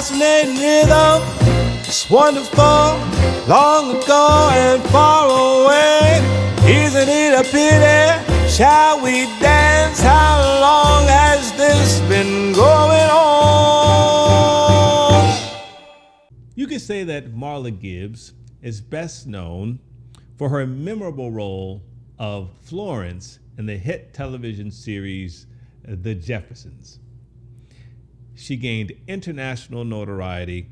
fascinating rhythm. It's wonderful, long ago and far away. Isn't it a pity? Shall we dance? How long has this been going on? You could say that Marla Gibbs is best known for her memorable role of Florence in the hit television series The Jeffersons. She gained international notoriety,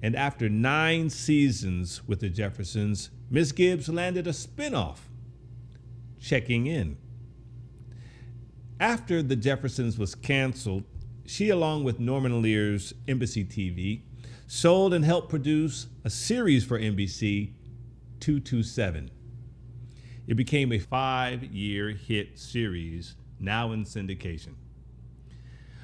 and after 9 seasons with The Jeffersons, Miss Gibbs landed a spinoff, Checking In. After The Jeffersons was canceled, she, along with Norman Lear's Embassy TV, sold and helped produce a series for NBC, 227. It became a 5-year hit series, now in syndication.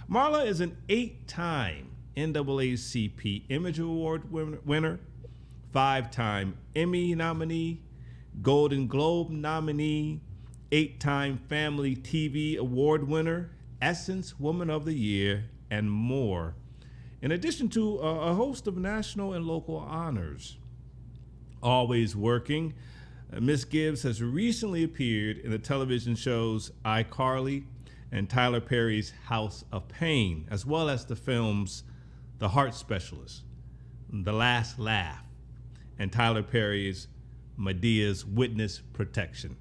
Marla is an 8-time NAACP Image Award winner, 5-time Emmy nominee, Golden Globe nominee, 8-time Family TV Award winner, Essence Woman of the Year, and more, in addition to a host of national and local honors. Always working, Miss Gibbs has recently appeared in the television shows iCarly and Tyler Perry's House of Pain, as well as the films The Heart Specialist, The Last Laugh, and Tyler Perry's Medea's Witness Protection.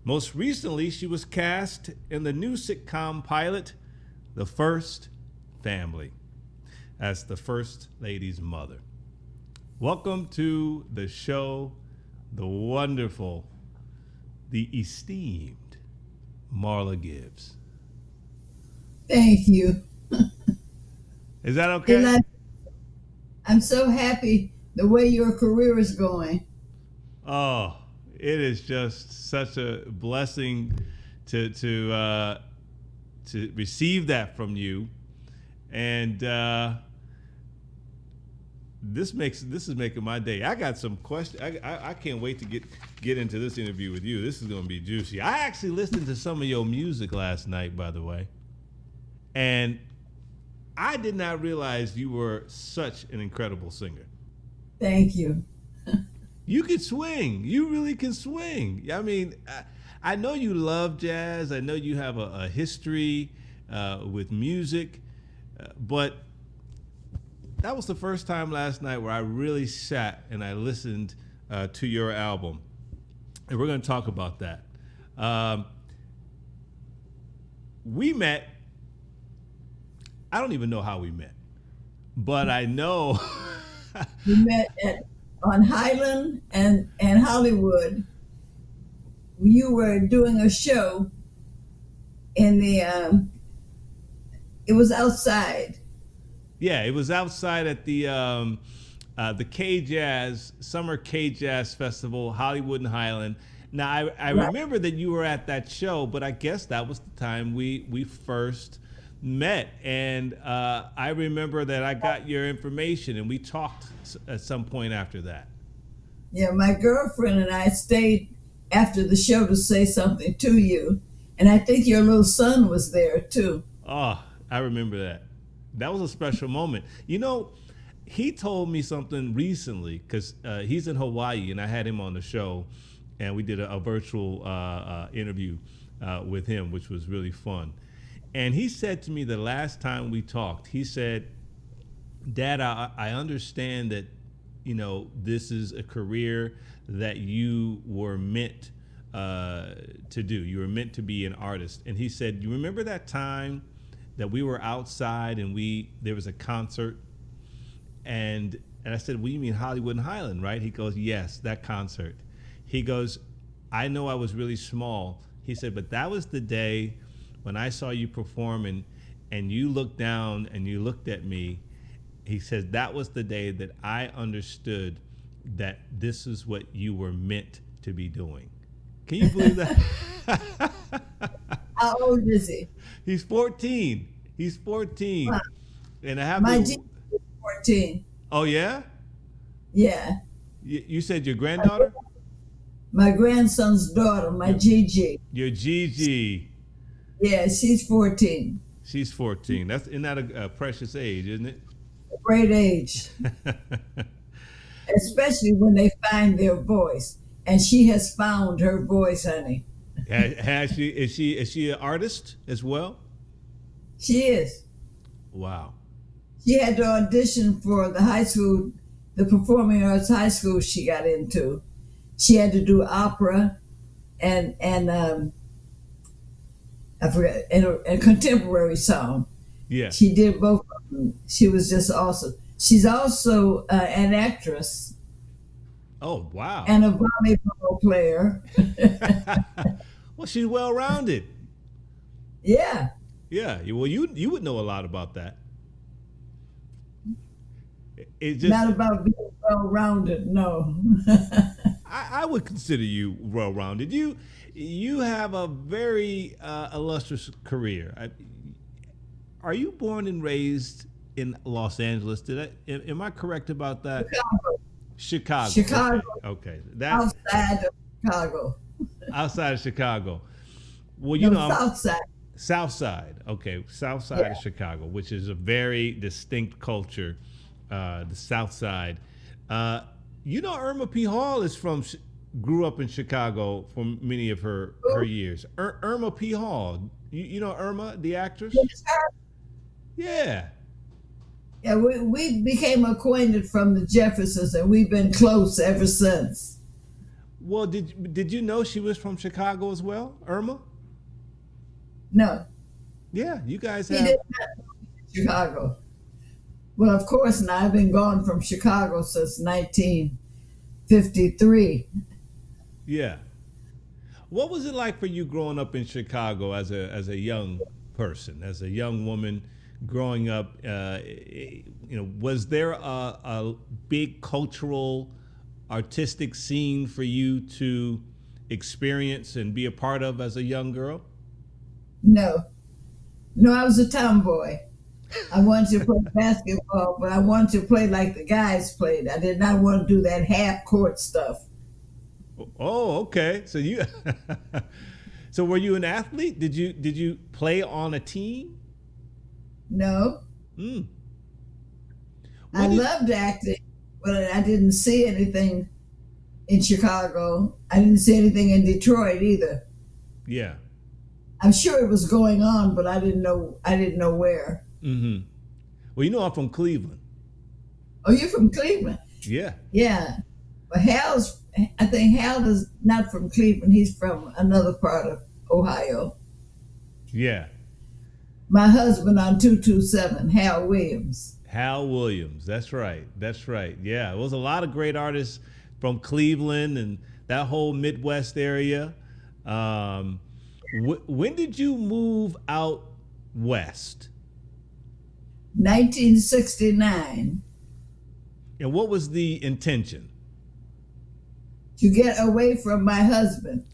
Most recently, she was cast in the new sitcom pilot, The First Family, as the First Lady's mother. Welcome to the show, the wonderful, the esteemed Marla Gibbs. Thank you. Is that okay? I'm so happy the way your career is going. Oh, it is just such a blessing to receive that from you, and this is making my day. I got some questions. I can't wait to get into this interview with you. This is going to be juicy. I actually listened to some of your music last night, by the way, and I did not realize you were such an incredible singer. Thank you. You can swing. You really can swing. I mean, I know you love jazz. I know you have a history with music, but that was the first time last night where I really sat and I listened to your album. And we're going to talk about that. We met, I don't even know how we met, but I know. We met on Highland and Hollywood. You were doing a show in the, it was outside. Yeah, it was outside at the K-Jazz, Summer K-Jazz Festival, Hollywood and Highland. Now, I remember that you were at that show, but I guess that was the time we first met. And I remember that I got your information and we talked at some point after that. Yeah, my girlfriend and I stayed after the show to say something to you. And I think your little son was there too. Oh, I remember that. That was a special moment. You know, he told me something recently because he's in Hawaii and I had him on the show and we did a virtual interview with him, which was really fun. And he said to me the last time we talked, he said, Dad, I understand that, you know, this is a career that you were meant to do. You were meant to be an artist. And he said, you remember that time that we were outside and there was a concert? And I said, well, you mean Hollywood and Highland, right? He goes, yes, that concert. He goes, I know I was really small. He said, but that was the day when I saw you performing and you looked down and you looked at me. He says, that was the day that I understood that this is what you were meant to be doing. Can you believe that? How old is he? He's 14. He's 14. Wow. And I have my G is 14. Oh, yeah? Yeah. You said your granddaughter? My grandson's daughter, my Gigi. Your Gigi. Yeah, she's 14. She's 14. Isn't that a precious age, isn't it? a great age, especially when they find their voice. And she has found her voice, honey. Has she? Is she an artist as well? She is. Wow. She had to audition for the high school, the performing arts high school she got into. She had to do opera and I forgot and a contemporary song. Yeah. She did both of them. She was just awesome. She's also an actress Oh wow. and a volleyball player. Well, she's well rounded. Yeah, Yeah. Well, you would know a lot about that. It just not about being well-rounded. No. I would consider you well rounded. You have a very illustrious career. Are you born and raised in Los Angeles? Am I correct about that? Chicago. Chicago, Okay. That's outside of Chicago. outside of Chicago. Well, No, I'm south side. South Side. Okay, South Side Yeah. of Chicago, which is a very distinct culture. The South Side. Irma P. Hall is grew up in Chicago for many of her years. Irma P. Hall. You know Irma, the actress? Yeah. Yeah, we became acquainted from the Jeffersons, and we've been close ever since. Well, did you know she was from Chicago as well, Irma? No, Yeah, you guys he have. did not know Chicago. Well, of course, now I've been gone from Chicago since 1953. Yeah. What was it like for you growing up in Chicago as a young person, as a young woman growing up? Was there a big cultural, artistic scene for you to experience and be a part of as a young girl? No, I was a tomboy. I wanted to play basketball, but I wanted to play like the guys played. I did not want to do that half court stuff. Oh, okay. So so were you an athlete? Did you play on a team? No, Mm. I What did, loved acting, but I didn't see anything in Chicago. I didn't see anything in Detroit either. yeah. I'm sure it was going on, but I didn't know. I didn't know where. Mm-hmm. Well, I'm from Cleveland. Oh, you're from Cleveland? Yeah. Yeah. But I think Hal is not from Cleveland. He's from another part of Ohio. Yeah. My husband on 227, Hal Williams. Hal Williams. That's right. That's right. Yeah. It was a lot of great artists from Cleveland and that whole Midwest area. When did you move out west? 1969. And what was the intention? To get away from my husband.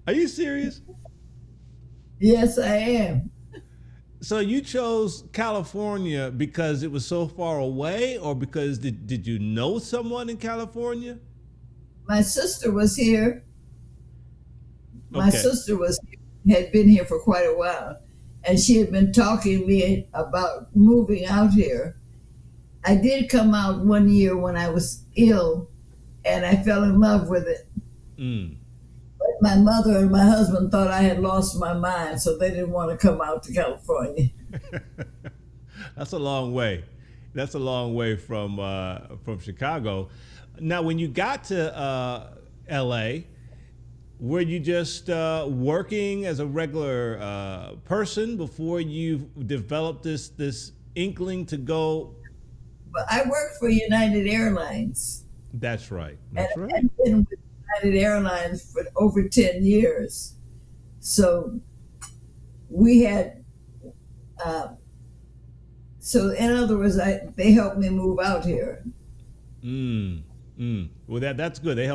Are you serious? Yes, I am. So you chose California because it was so far away, or because did you know someone in California? My sister was here. My Okay. sister had been here for quite a while, and she had been talking to me about moving out here. I did come out one year when I was ill, and I fell in love with it. Mm. But my mother and my husband thought I had lost my mind, so they didn't want to come out to California. That's a long way. That's a long way from Chicago. Now, when you got to L.A., were you just working as a regular person before you developed this inkling to go? But I worked for United Airlines, That's right. and That's right. I've been with United Airlines for over 10 years. So we had, so in other words, they helped me move out here. Mm, Well, that's good. They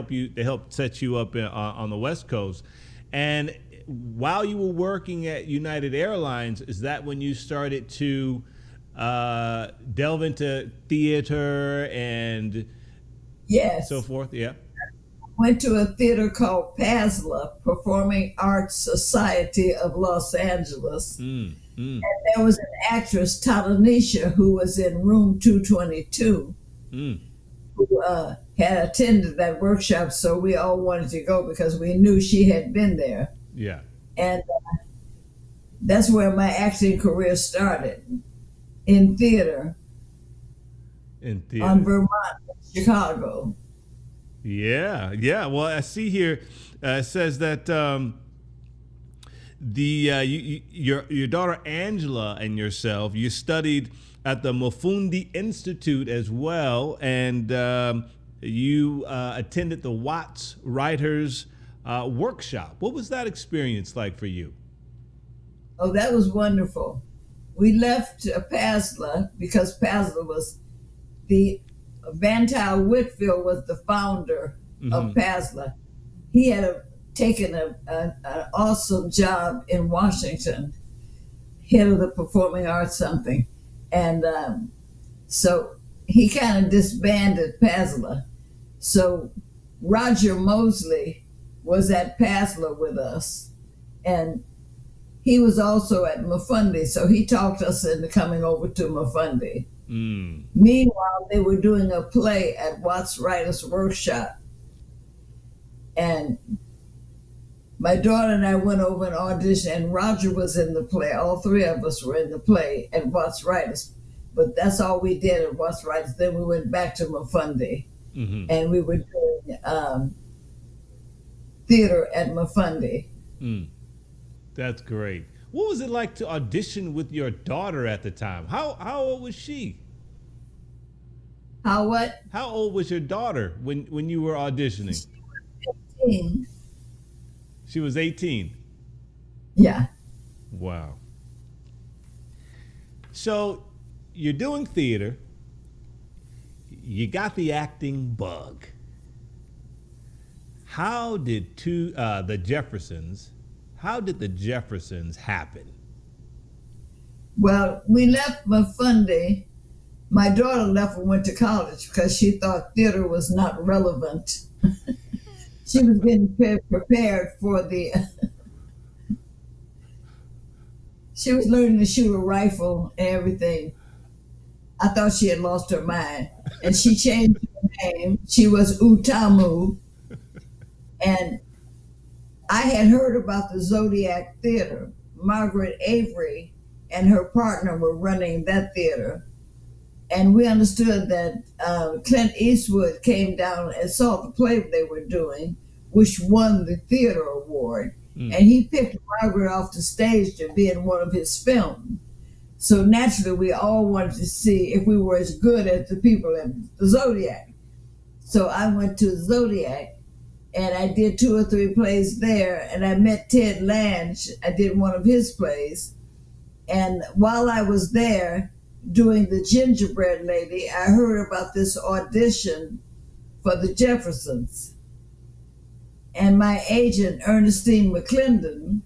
help set you up on the West Coast. And while you were working at United Airlines, is that when you started to delve into theater and Yes. so forth? Yeah. went to a theater called PASLA, Performing Arts Society of Los Angeles. Mm, mm, There was an actress, Tatanisha, who was in room 222, mm. who had attended that workshop. So we all wanted to go because we knew she had been there. Yeah. And that's where my acting career started, in theater In theater. on Vermont, Chicago. Yeah, yeah. Well, I see here it says that your daughter Angela and yourself, you studied at the Mofundi Institute as well, and you attended the Watts Writers Workshop. What was that experience like for you? Oh, that was wonderful. We left PASLA because PASLA was the Van Tuyl Whitfield was the founder of PASLA. He had taken an awesome job in Washington, head of the performing arts something. And so he kind of disbanded PASLA. So Roger Mosley was at PASLA with us. And he was also at Mofundi, so he talked us into coming over to Mofundi. Mm. Meanwhile, they were doing a play at Watts Writers Workshop. And my daughter and I went over and auditioned, and Roger was in the play. All three of us were in the play at Watts Writers. But that's all we did at Watts Writers. Then we went back to Mofundi, and we were doing theater at Mofundi. Mm. That's great. What was it like to audition with your daughter at the time? How old was she? How what? How old was your daughter when you were auditioning? 18. She was 18. Yeah. Wow. So you're doing theater. You got the acting bug. How did the Jeffersons happen? Well, we left Mofundi. My daughter left and went to college because she thought theater was not relevant. She was getting prepared for she was learning to shoot a rifle and everything. I thought she had lost her mind. And she changed her name. She was Utamu. And I had heard about the Zodiac Theater. Margaret Avery and her partner were running that theater. And we understood that Clint Eastwood came down and saw the play they were doing, which won the theater award. And he picked Margaret off the stage to be in one of his films. So naturally, we all wanted to see if we were as good as the people at the Zodiac. So I went to Zodiac, and I did 2 or 3 plays there, and I met Ted Lange. I did one of his plays. And while I was there doing the Gingerbread Lady, I heard about this audition for the Jeffersons. And my agent, Ernestine McClendon,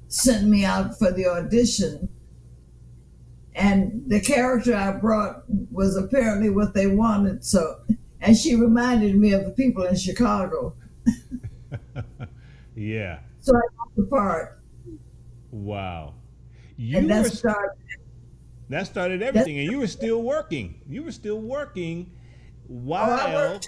sent me out for the audition. And the character I brought was apparently what they wanted. So, and she reminded me of the people in Chicago. Yeah. So I got the part. Wow. And that started everything. And you were still working. While.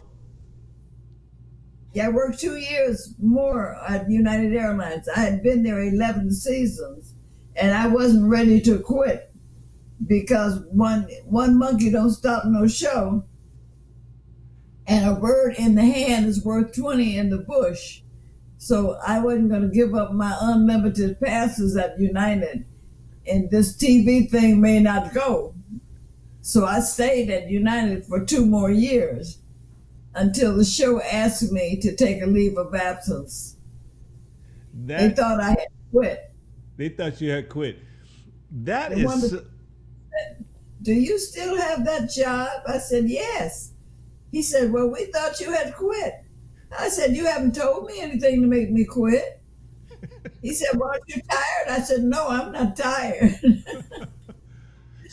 I worked 2 years more at United Airlines. I had been there 11 seasons, and I wasn't ready to quit because one monkey don't stop no show, and a bird in the hand is worth 20 in the bush. So I wasn't going to give up my unlimited passes at United, and this TV thing may not go. So I stayed at United for 2 more years until the show asked me to take a leave of absence. They thought I had quit. They thought you had quit. That They is. said, "Do you still have that job?" I said, "Yes." He said, "Well, we thought you had quit." I said, "You haven't told me anything to make me quit." He said, "Well, aren't you tired?" I said, "No, I'm not tired."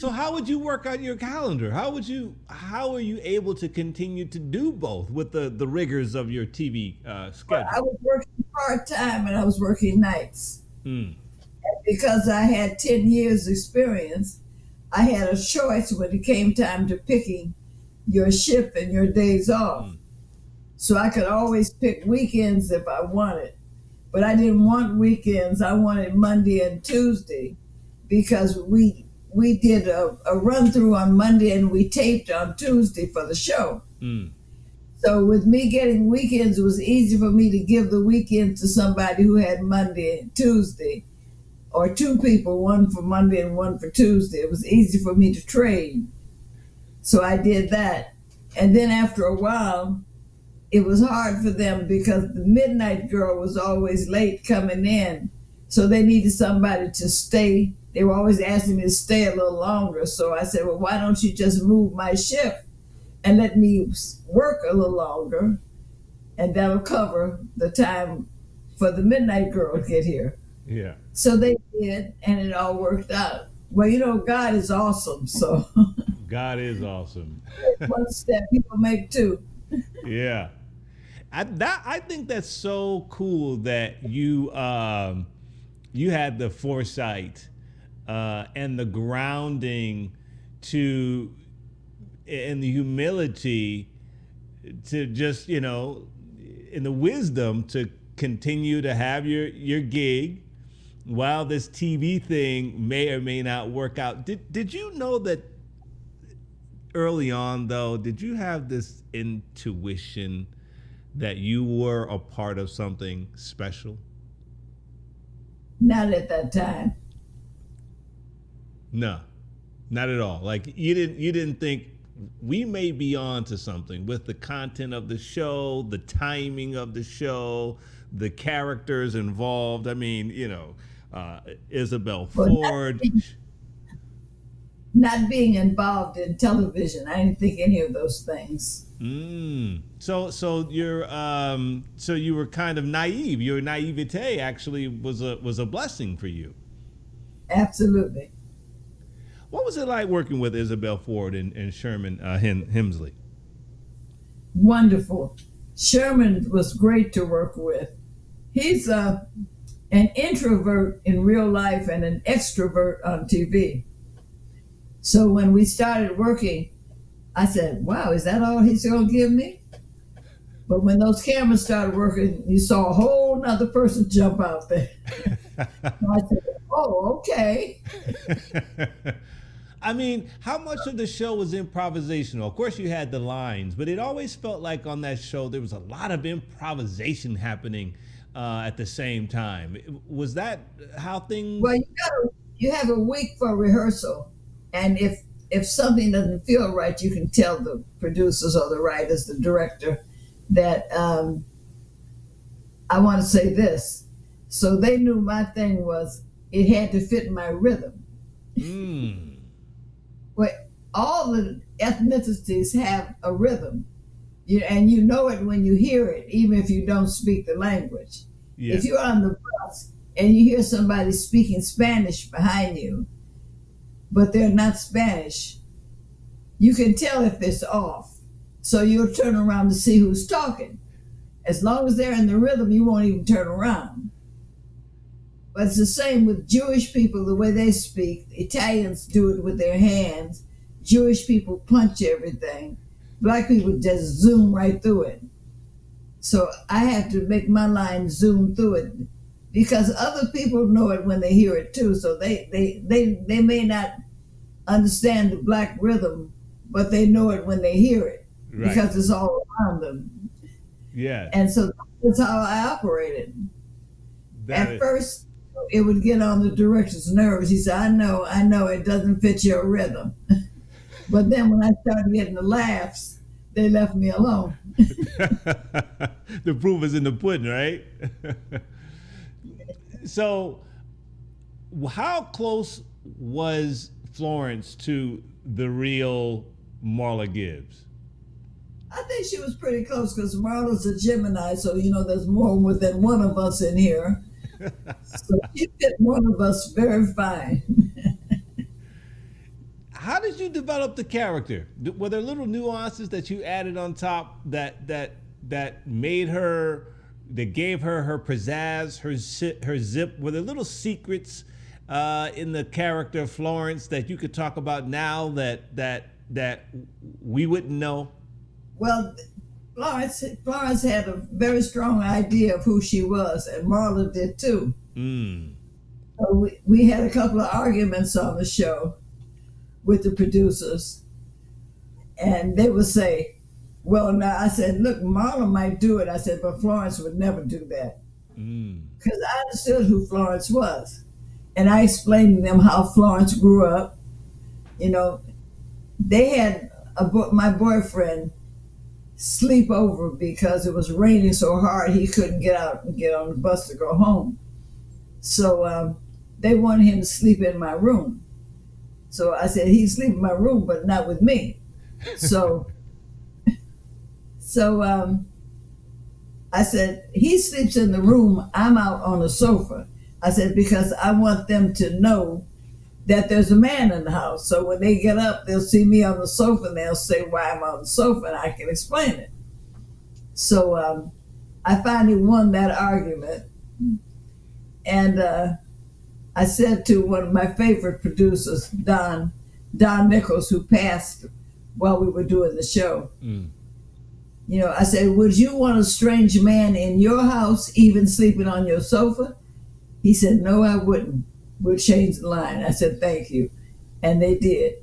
So how would you work out your calendar? How are you able to continue to do both with the rigors of your TV Well, I schedule? was working part-time and I was working nights. Mm, Because I had 10 years experience, I had a choice when it came time to picking your shift and your days off. mm, So I could always pick weekends if I wanted. But I didn't want weekends. I wanted Monday and Tuesday because we did a run through on Monday and we taped on Tuesday for the show. mm. So with me getting weekends, it was easy for me to give the weekend to somebody who had Monday and Tuesday, or two people, one for Monday and one for Tuesday. It was easy for me to trade. So I did that. And then after a while, it was hard for them because the midnight girl was always late coming in. So they needed somebody to stay. They were always asking me to stay a little longer. So I said, well, why don't you just move my shift and let me work a little longer? And that'll cover the time for the midnight girl to get here. Yeah. So they did, and it all worked out. Well, God is awesome. So God is awesome. one step, people make two. Yeah. I think that's so cool that you had the foresight and the grounding to and the humility to just in the wisdom to continue to have your gig while this TV thing may or may not work out. Did you know that early on though? Did you have this intuition that you were a part of something special? Not at that time. No, not at all. Like you didn't think we may be on to something with the content of the show, the timing of the show, the characters involved. I mean, Isabel Ford. Not being involved in television, I didn't think any of those things. So you were kind of naive. Your naivete actually was a blessing for you. Absolutely. What was it like working with Isabel Ford and Sherman Hemsley? Wonderful. Sherman was great to work with. He's an introvert in real life and an extrovert on TV. So when we started working, I said, wow, is that all he's going to give me? But when those cameras started working, you saw a whole nother person jump out there. So I said, oh, okay. I mean, how much of the show was improvisational? Of course, you had the lines, but it always felt like on that show there was a lot of improvisation happening at the same time. Was that how things? Well, you have a week for rehearsal, and if something doesn't feel right, you can tell the producers or the writers, the director, that I want to say this. So they knew my thing was it had to fit my rhythm. Well, all the ethnicities have a rhythm, and you know it when you hear it, even if you don't speak the language. Yeah. If you're on the bus and you hear somebody speaking Spanish behind you, but they're not Spanish, you can tell if it's off. So you'll turn around to see who's talking. As long as they're in the rhythm, you won't even turn around. But it's the same with Jewish people, the way they speak. The Italians do it with their hands. Jewish people punch everything. Black people just zoom right through it. So I have to make my line zoom through it because other people know it when they hear it too. So they may not understand the black rhythm, but they know it when they hear it because it's all around them. Yeah. And so that's how I operated. At first, it would get on the director's nerves. He said, I know, it doesn't fit your rhythm. But then when I started getting the laughs, they left me alone. The proof is in the pudding, right? So how close was Florence to the real Marla Gibbs? I think she was pretty close because Marla's a Gemini, so there's more than one of us in here. So she fit one of us very fine. How did you develop the character? Were there little nuances that you added on top that made her, that gave her her pizzazz, her zip? Were there little secrets in the character Florence that you could talk about now that we wouldn't know? Well, Florence had a very strong idea of who she was, and Marla did too. So we had a couple of arguments on the show with the producers, and they would say, well, now, I said, look, Marla might do it. I said, but Florence would never do that. Because I understood who Florence was. And I explained to them how Florence grew up. You know, they had my boyfriend sleep over because it was raining so hard he couldn't get out and get on the bus to go home. So they wanted him to sleep in my room. So I said, he'd sleep in my room, but not with me. So I said, he sleeps in the room, I'm out on the sofa. I said, because I want them to know that there's a man in the house. So when they get up, they'll see me on the sofa and they'll say why I'm on the sofa, and I can explain it. So I finally won that argument. And I said to one of my favorite producers, Don Nichols, who passed while we were doing the show, you know, I said, would you want a strange man in your house, even sleeping on your sofa? He said, no, I wouldn't. We'll change the line. I said, thank you. And they did.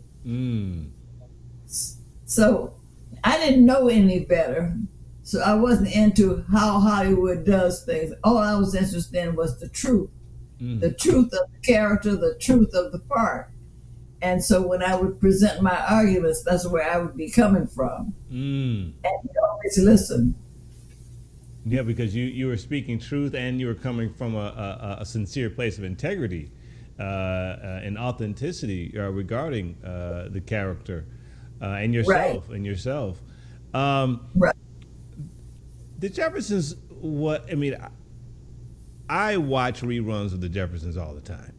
So I didn't know any better. So I wasn't into how Hollywood does things. All I was interested in was the truth. The truth of the character, the truth of the part. And so when I would present my arguments, that's where I would be coming from. And you always listen. Yeah, because you were speaking truth and you were coming from a sincere place of integrity and authenticity regarding the character and yourself. Right. And yourself. Right. The Jeffersons, I watch reruns of The Jeffersons all the time.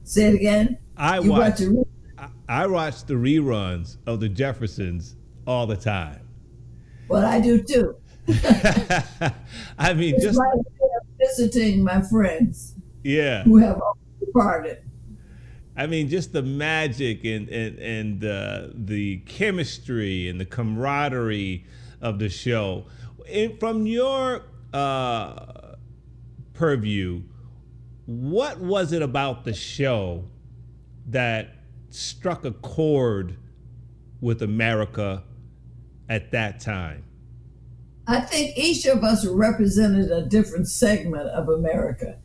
Say it again. I watch the reruns of The Jeffersons all the time. Well, I do too. I mean, it's just my way of visiting my friends. Yeah. Who have all departed. I mean, just the magic and the chemistry and the camaraderie of the show. From your purview, what was it about the show that struck a chord with America at that time? I think each of us represented a different segment of America.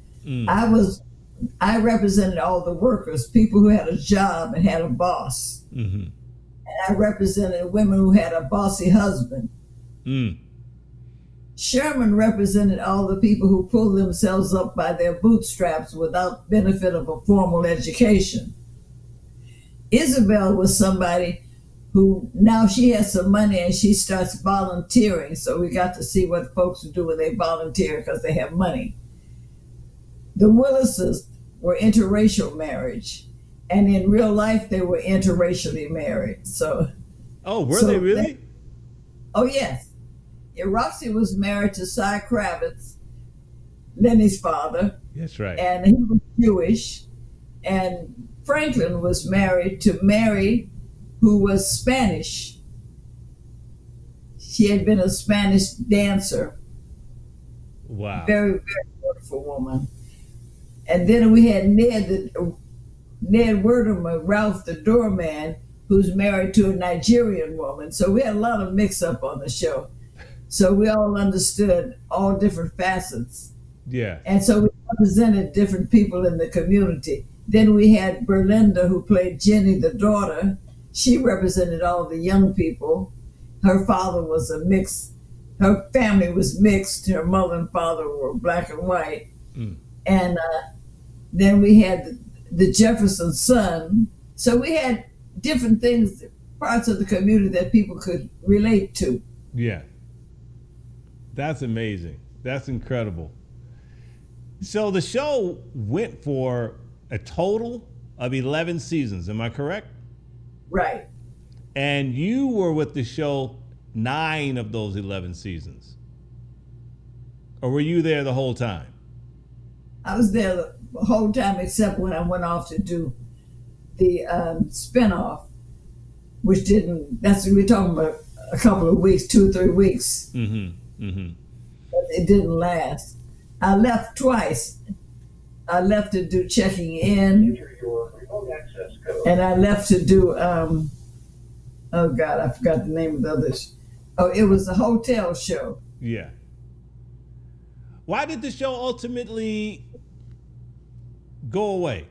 I represented all the workers, people who had a job and had a boss. And I represented women who had a bossy husband. Sherman represented all the people who pulled themselves up by their bootstraps without benefit of a formal education. Isabel was somebody who now she has some money and she starts volunteering. So we got to see what folks do when they volunteer because they have money. The Willises were interracial marriage. And in real life, they were interracially married. So, were they really? Oh, yes. Yeah, Roxy was married to Cy Kravitz, Lenny's father. That's right. And he was Jewish. And Franklin was married to Mary, who was Spanish. She had been a Spanish dancer. Wow. Very, very beautiful woman. And then we had Ned Werdemer, Ralph the doorman, who's married to a Nigerian woman. So we had a lot of mix-up on the show. So we all understood all different facets. Yeah. And so we represented different people in the community. Then we had Berlinda, who played Jenny, the daughter. She represented all the young people. Her father was a mix. Her family was mixed. Her mother and father were black and white. And then we had the Jefferson son. So we had different things, parts of the community that people could relate to. Yeah. That's amazing. That's incredible. So the show went for a total of 11 seasons. Am I correct? Right. And you were with the show 9 of those 11 seasons. Or were you there the whole time? I was there the whole time except when I went off to do the spinoff, which didn't, that's what we're talking about, a couple of weeks, 2 or 3 weeks. But it didn't last. I left twice. I left to do checking in, and I left to do, oh God, I forgot the name of the others. Oh, it was a hotel show. Yeah. Why did the show ultimately go away?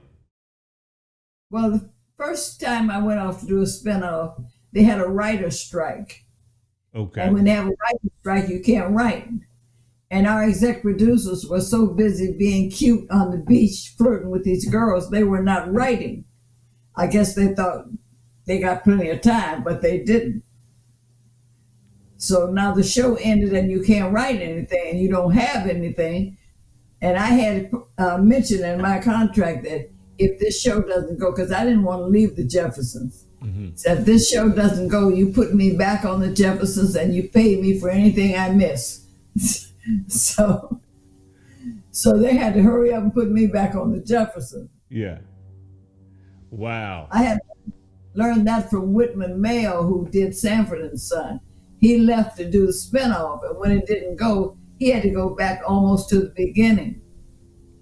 Well, the first time I went off to do a spinoff, they had a writer's strike. Okay. And when they have a writer's strike, you can't write. And our exec producers were so busy being cute on the beach, flirting with these girls, they were not writing. I guess they thought they got plenty of time, but they didn't. So now the show ended and you can't write anything and you don't have anything. And I had mentioned in my contract that if this show doesn't go, because I didn't want to leave the Jeffersons. So if this show doesn't go, you put me back on the Jeffersons and you pay me for anything I miss. So they had to hurry up and put me back on the Jeffersons. Yeah. Wow. I had learned that from Whitman Mayo, who did Sanford and Son. He left to do the spinoff, and when it didn't go, he had to go back almost to the beginning,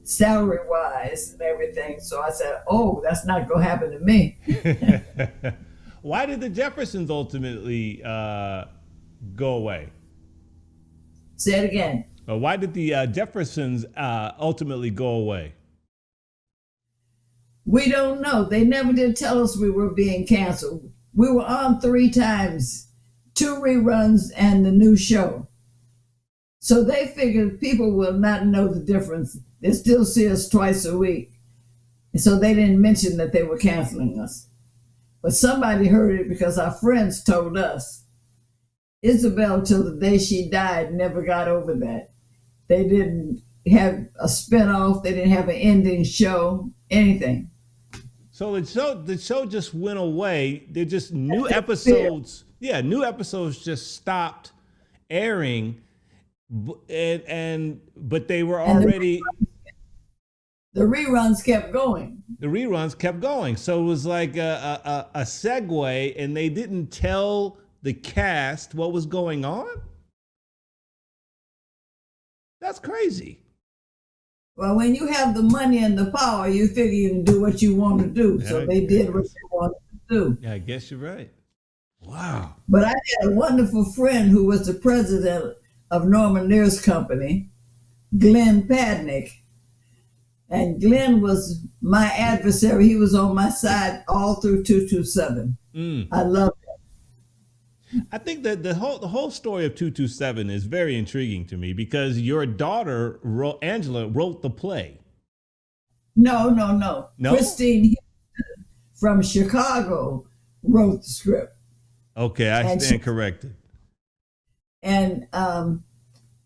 salary-wise and everything. So I said, oh, that's not going to happen to me. Why did the Jeffersons ultimately go away? Say it again. Why did the Jeffersons ultimately go away? We don't know. They never did tell us we were being canceled. We were on 3 times, 2 reruns and the new show. So they figured people will not know the difference. They still see us twice a week. And so they didn't mention that they were canceling us. But somebody heard it because our friends told us. Isabel, till the day she died, never got over that. They didn't have a spinoff. They didn't have an ending show, anything. So the show just went away. They're just new episodes. Yeah, new episodes just stopped airing, but they were already. The reruns kept going. The reruns kept going. So it was like a segue, and they didn't tell the cast what was going on. That's crazy. Well, when you have the money and the power, you figure you can do what you want to do. Yeah, So they did what they wanted to do. Yeah, I guess you're right. Wow. But I had a wonderful friend who was the president of Norman Lear's company, Glenn Padnick. And Glenn was my adversary. He was on my side all through 227. I loved it. I think that the whole story of 227 is very intriguing to me because your daughter, Angela, wrote the play. No. No? Christine from Chicago wrote the script. Okay, I stand corrected. And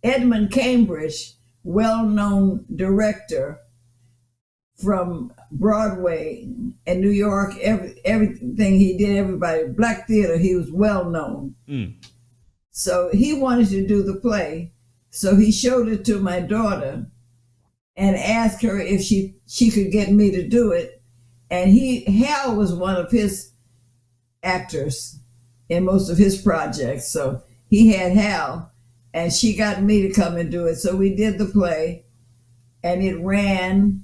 Edmund Cambridge, well-known director from Broadway and New York, everything he did, everybody, Black theater, he was well-known. So he wanted to do the play. So he showed it to my daughter and asked her if she could get me to do it. And Hal was one of his actors in most of his projects. So he had Hal, and she got me to come and do it. So we did the play, and it ran.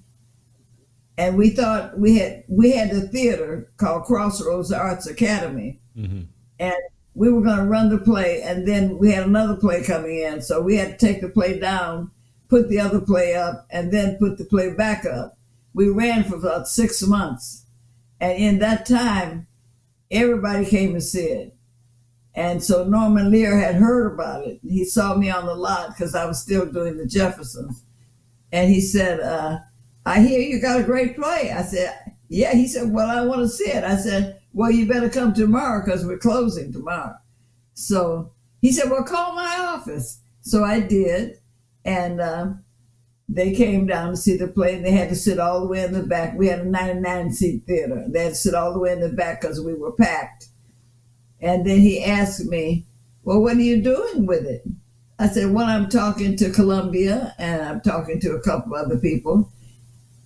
And we thought we had the theater called Crossroads Arts Academy, and we were going to run the play, and then we had another play coming in, so we had to take the play down, put the other play up, and then put the play back up. We ran for about 6 months, and in that time, everybody came to see it. And so Norman Lear had heard about it. He saw me on the lot because I was still doing the Jeffersons, and he said, I hear you got a great play. I said, yeah. He said, well, I want to see it. I said, well, you better come tomorrow because we're closing tomorrow. So he said, well, call my office. So I did. And They came down to see the play, and they had to sit all the way in the back. We had a 99-seat theater. They had to sit all the way in the back because we were packed. And then he asked me, well, what are you doing with it? I said, well, I'm talking to Columbia, and I'm talking to a couple other people.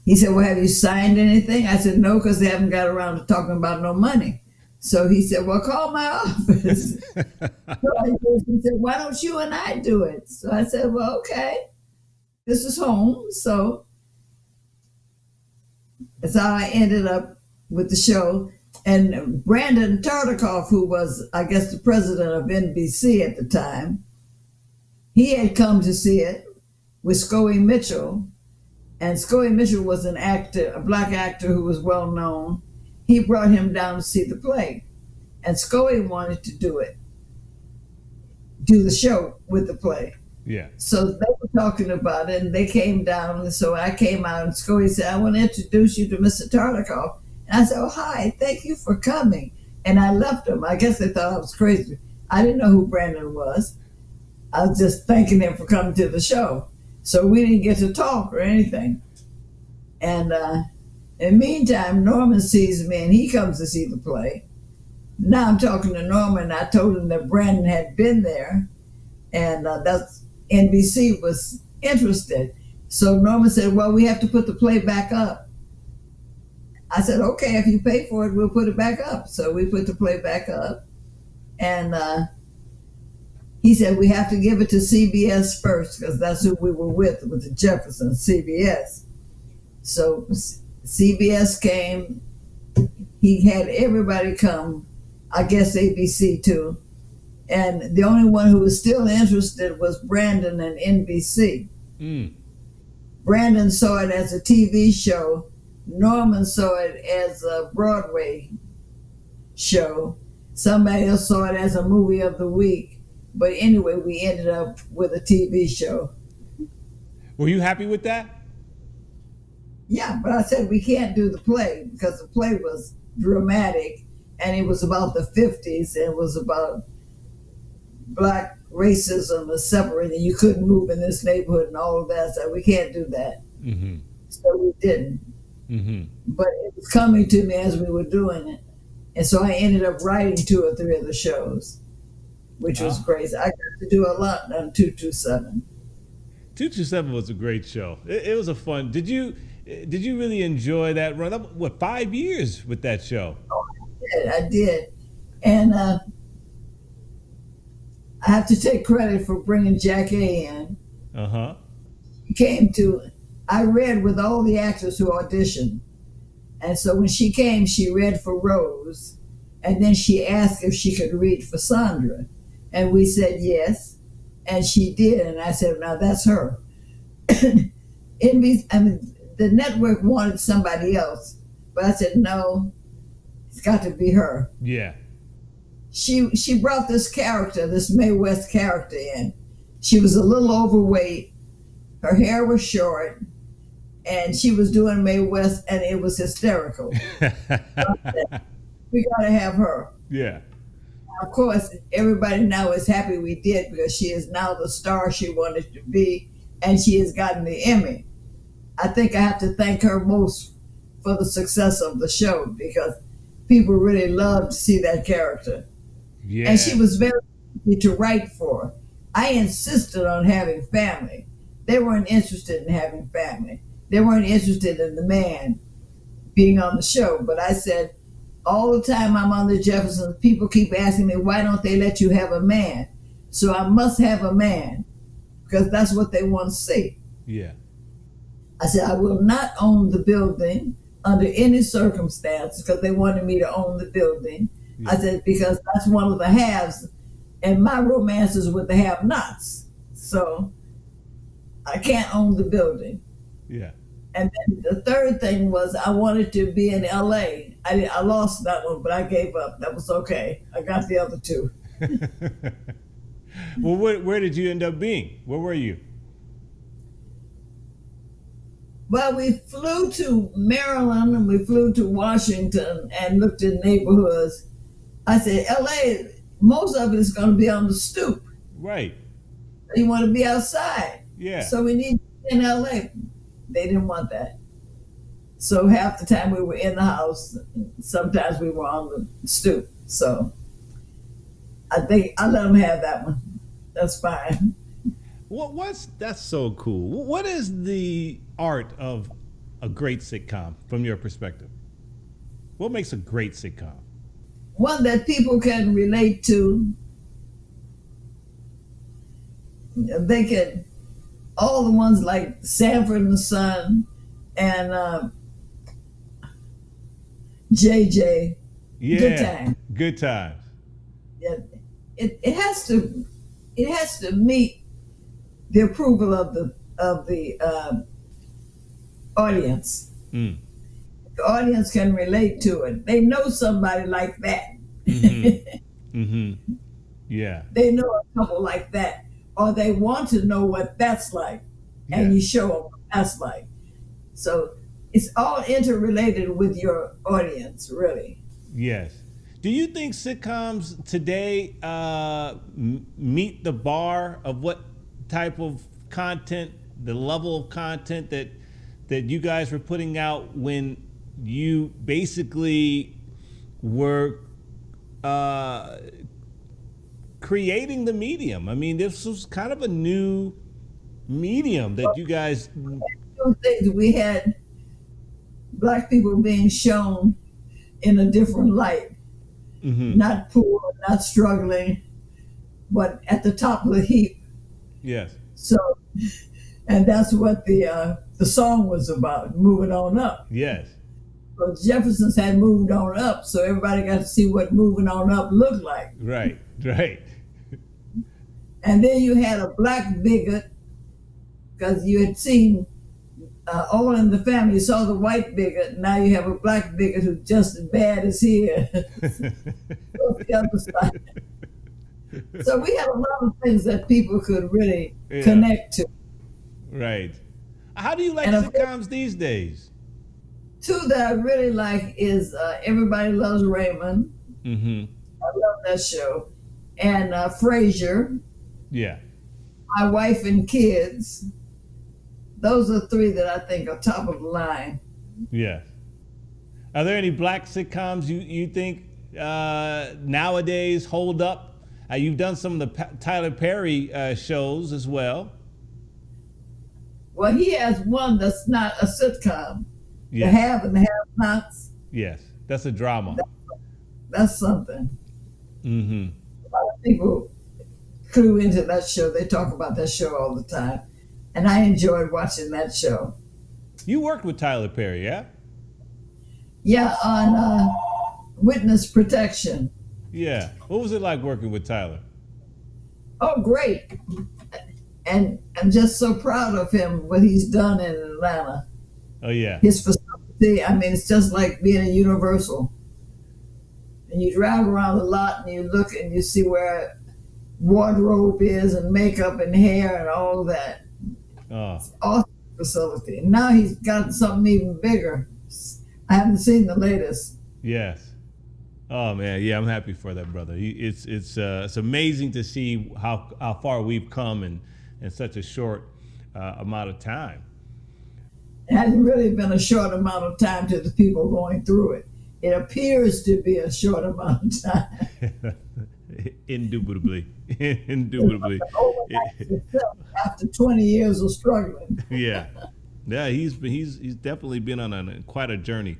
He said, well, have you signed anything? I said, no, because they haven't got around to talking about no money. So he said, well, call my office. He said, why don't you and I do it? So I said, well, okay. This is home. So that's how I ended up with the show. And Brandon Tartikoff, who was, I guess, the president of NBC at the time, he had come to see it with Scoey Mitchell. And Scoey Mitchell was an actor, a black actor who was well known. He brought him down to see the play. And Scoey wanted to do the show with the play. Yeah. So they were talking about it, and they came down, and so I came out, and Scoey said, I want to introduce you to Mr. Tartikoff. And I said, oh, hi, thank you for coming. And I left him. I guess they thought I was crazy. I didn't know who Brandon was. I was just thanking him for coming to the show. So we didn't get to talk or anything. And in the meantime, Norman sees me, and he comes to see the play. Now I'm talking to Norman, and I told him that Brandon had been there, and that's NBC was interested. So Norman said, well, we have to put the play back up. I said, okay, if you pay for it, we'll put it back up. So we put the play back up. And he said, we have to give it to CBS first, because that's who we were with the Jeffersons, CBS. So CBS came. He had everybody come, I guess ABC too. And the only one who was still interested was Brandon and NBC. Brandon saw it as a TV show. Norman saw it as a Broadway show. Somebody else saw it as a movie of the week. But anyway, we ended up with a TV show. Were you happy with that? Yeah, but I said we can't do the play because the play was dramatic, and it was about the 50s, and it was about black racism and separating. You couldn't move in this neighborhood and all of that. So we can't do that. Mm-hmm. So we didn't. Mm-hmm. But it was coming to me as we were doing it. And so I ended up writing 2 or 3 of the shows, which was great. I got to do a lot on 227. 227 was a great show. It was a fun. Did you really enjoy that run? What, 5 years with that show? Oh, I did. And I have to take credit for bringing Jack A in. Uh-huh. I read with all the actors who auditioned. And so when she came, she read for Rose. And then she asked if she could read for Sandra. And we said yes. And she did. And I said, now that's her. The network wanted somebody else. But I said, no, it's got to be her. Yeah. She brought this character, this Mae West character in. She was a little overweight. Her hair was short. And she was doing Mae West, and it was hysterical. So I said, we got to have her. Yeah. Of course, everybody now is happy we did, because she is now the star she wanted to be, and she has gotten the Emmy. I think I have to thank her most for the success of the show, because people really loved to see that character. Yeah. And she was very easy to write for. I insisted on having family. They weren't interested in having family. They weren't interested in the man being on the show. But I said, all the time I'm on the Jeffersons, people keep asking me, why don't they let you have a man? So I must have a man, because that's what they want to see. Yeah. I said, I will not own the building under any circumstance, because they wanted me to own the building. Yeah. I said, because that's one of the haves, and my romance is with the have-nots. So I can't own the building. Yeah. And then the third thing was I wanted to be in LA. I lost that one, but I gave up. That was okay. I got the other 2. Well, where did you end up being? Where were you? Well, we flew to Maryland and we flew to Washington and looked in neighborhoods. I said, LA, most of it is going to be on the stoop. Right. You want to be outside. Yeah. So we need in LA, they didn't want that. So half the time we were in the house, sometimes we were on the stoop. So I think I let them have that one. That's fine. That's so cool. What is the art of a great sitcom from your perspective? What makes a great sitcom? One that people can relate to. They can, all the ones like Sanford and Son and JJ. Yeah, Good time. good times. Yeah, it has to meet the approval of the audience. Mm. The audience can relate to it. They know somebody like that. Mm-hmm. Mm-hmm. Yeah. They know a couple like that, or they want to know what that's like, and Yeah. you show them what that's like. So it's all interrelated with your audience, really. Yes. Do you think sitcoms today meet the bar of what type of content, the level of content that you guys were putting out when you basically were creating the medium? I mean, this was kind of a new medium that you guys. Two things: we had black people being shown in a different light, Mm-hmm. not poor, not struggling, but at the top of the heap. Yes. So, and that's what the song was about, moving on up. Yes. But Jefferson's had moved on up, so everybody got to see what moving on up looked like. Right. Right. And then you had a black bigot, because you had seen All in the Family, you saw the white bigot, now you have a black bigot who's just as bad as he is. So the other side. So we had a lot of things that people could really connect to. Right. How do you like And sitcoms these days? Two that I really like is Everybody Loves Raymond. Mm-hmm. I love that show. And Frasier, Yeah. My Wife and Kids. Those are three that I think are top of the line. Yeah. Are there any black sitcoms you think nowadays hold up? You've done some of the Tyler Perry shows as well. Well, he has one that's not a sitcom. Yeah. The Have and the Have-Nots. Yes. That's a drama. That's something. Mm-hmm. A lot of people clue into that show. They talk about that show all the time. And I enjoyed watching that show. You worked with Tyler Perry, yeah? Yeah, on Witness Protection. Yeah. What was it like working with Tyler? Oh, great. And I'm just so proud of him, what he's done in Atlanta. Oh, yeah. His facility, I mean, it's just like being at Universal. And you drive around a lot and you look and you see where wardrobe is and makeup and hair and all that. Oh. Awesome facility. And now he's got something even bigger. I haven't seen the latest. Yes. Oh man, yeah, I'm happy for that, brother. It's amazing to see how far we've come in such a short amount of time. It hasn't really been a short amount of time to the people going through it. It appears to be a short amount of time. Indubitably. Indubitably. After 20 years of struggling. Yeah. Yeah, he's definitely been on quite a journey.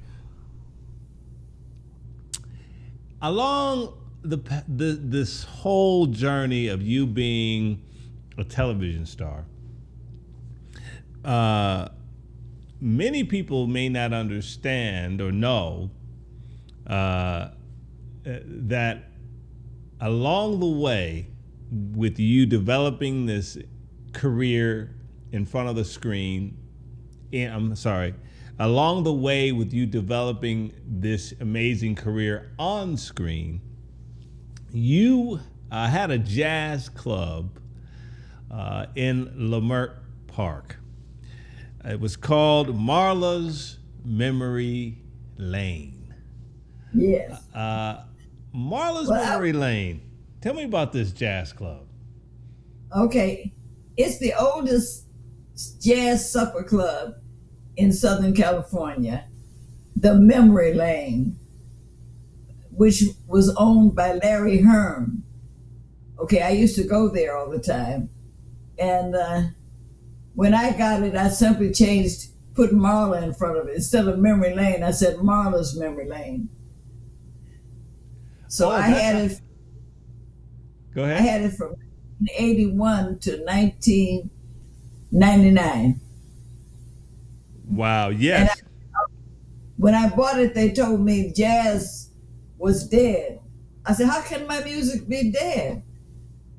Along this whole journey of you being a television star, many people may not understand or know that along the way with you developing this career in front of the screen, along the way with you developing this amazing career on screen, you had a jazz club in Leimert Park. It was called Marla's Memory Lane. Yes. Marla's Memory Lane. Tell me about this jazz club. Okay. It's the oldest jazz supper club in Southern California, the Memory Lane, which was owned by Larry Herm. Okay, I used to go there all the time. And when I got it, I simply put Marla in front of it. Instead of Memory Lane, I said Marla's Memory Lane. So I had it. Go ahead. I had it from 1981 to 1999. Wow, yes. When I bought it, they told me jazz was dead. I said, how can my music be dead?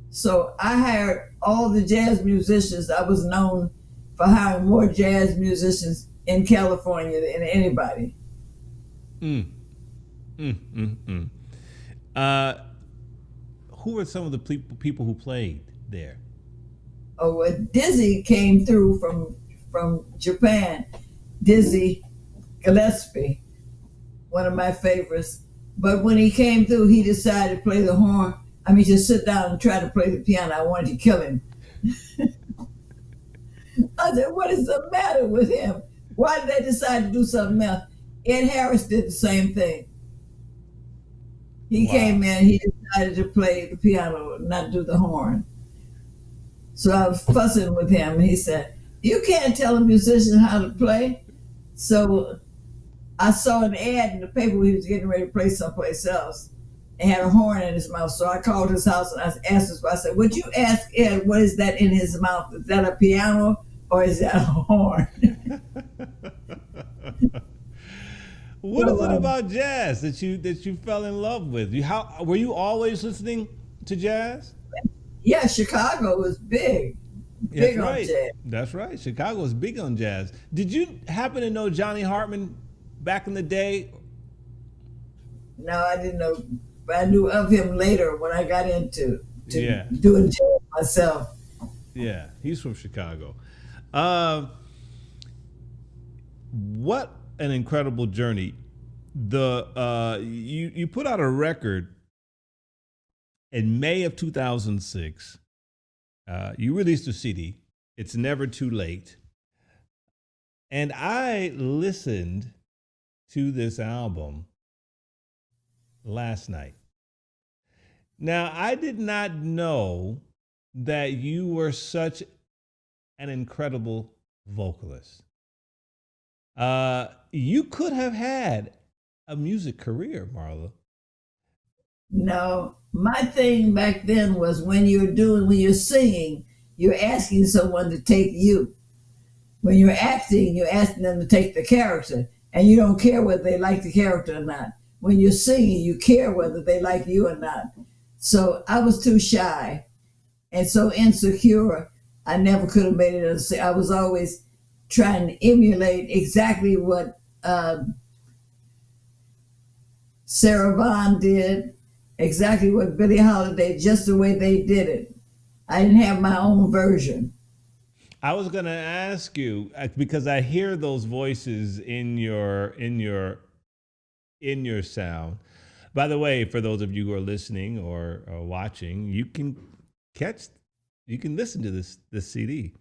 So I hired all the jazz musicians. I was known for hiring more jazz musicians in California than anybody. Who were some of the people who played there? Oh, Dizzy came through from Japan. Dizzy Gillespie, one of my favorites. But when he came through, he decided to play the horn. I mean, just sit down and try to play the piano. I wanted to kill him. I said, what is the matter with him? Why did they decide to do something else? Ed Harris did the same thing. He came in, he decided to play the piano, not do the horn. So I was fussing with him, and he said, you can't tell a musician how to play. So I saw an ad in the paper where he was getting ready to play someplace else and had a horn in his mouth. So I called his house and I asked his wife, I said, would you ask Ed, what is that in his mouth? Is that a piano or is that a horn? What is it about jazz that you fell in love with? Were you always listening to jazz? Yeah, Chicago was big on jazz. That's right. Chicago was big on jazz. Did you happen to know Johnny Hartman back in the day? No, I didn't know. But I knew of him later when I got into doing jazz myself. Yeah, he's from Chicago. What an incredible journey. You put out a record in May of 2006. You released a CD. It's Never Too Late. And I listened to this album last night. Now, I did not know that you were such an incredible vocalist. You could have had a music career, Marla. No, my thing back then was when you're singing, you're asking someone to take you. When you're acting, you're asking them to take the character, and you don't care whether they like the character or not. When you're singing, you care whether they like you or not. So I was too shy and so insecure, I never could have made it. I was always trying to emulate exactly what Sarah Vaughan did, exactly what Billie Holiday, just the way they did it. I didn't have my own version. I was going to ask you, because I hear those voices in your sound. By the way, for those of you who are listening or watching, you can listen to this CD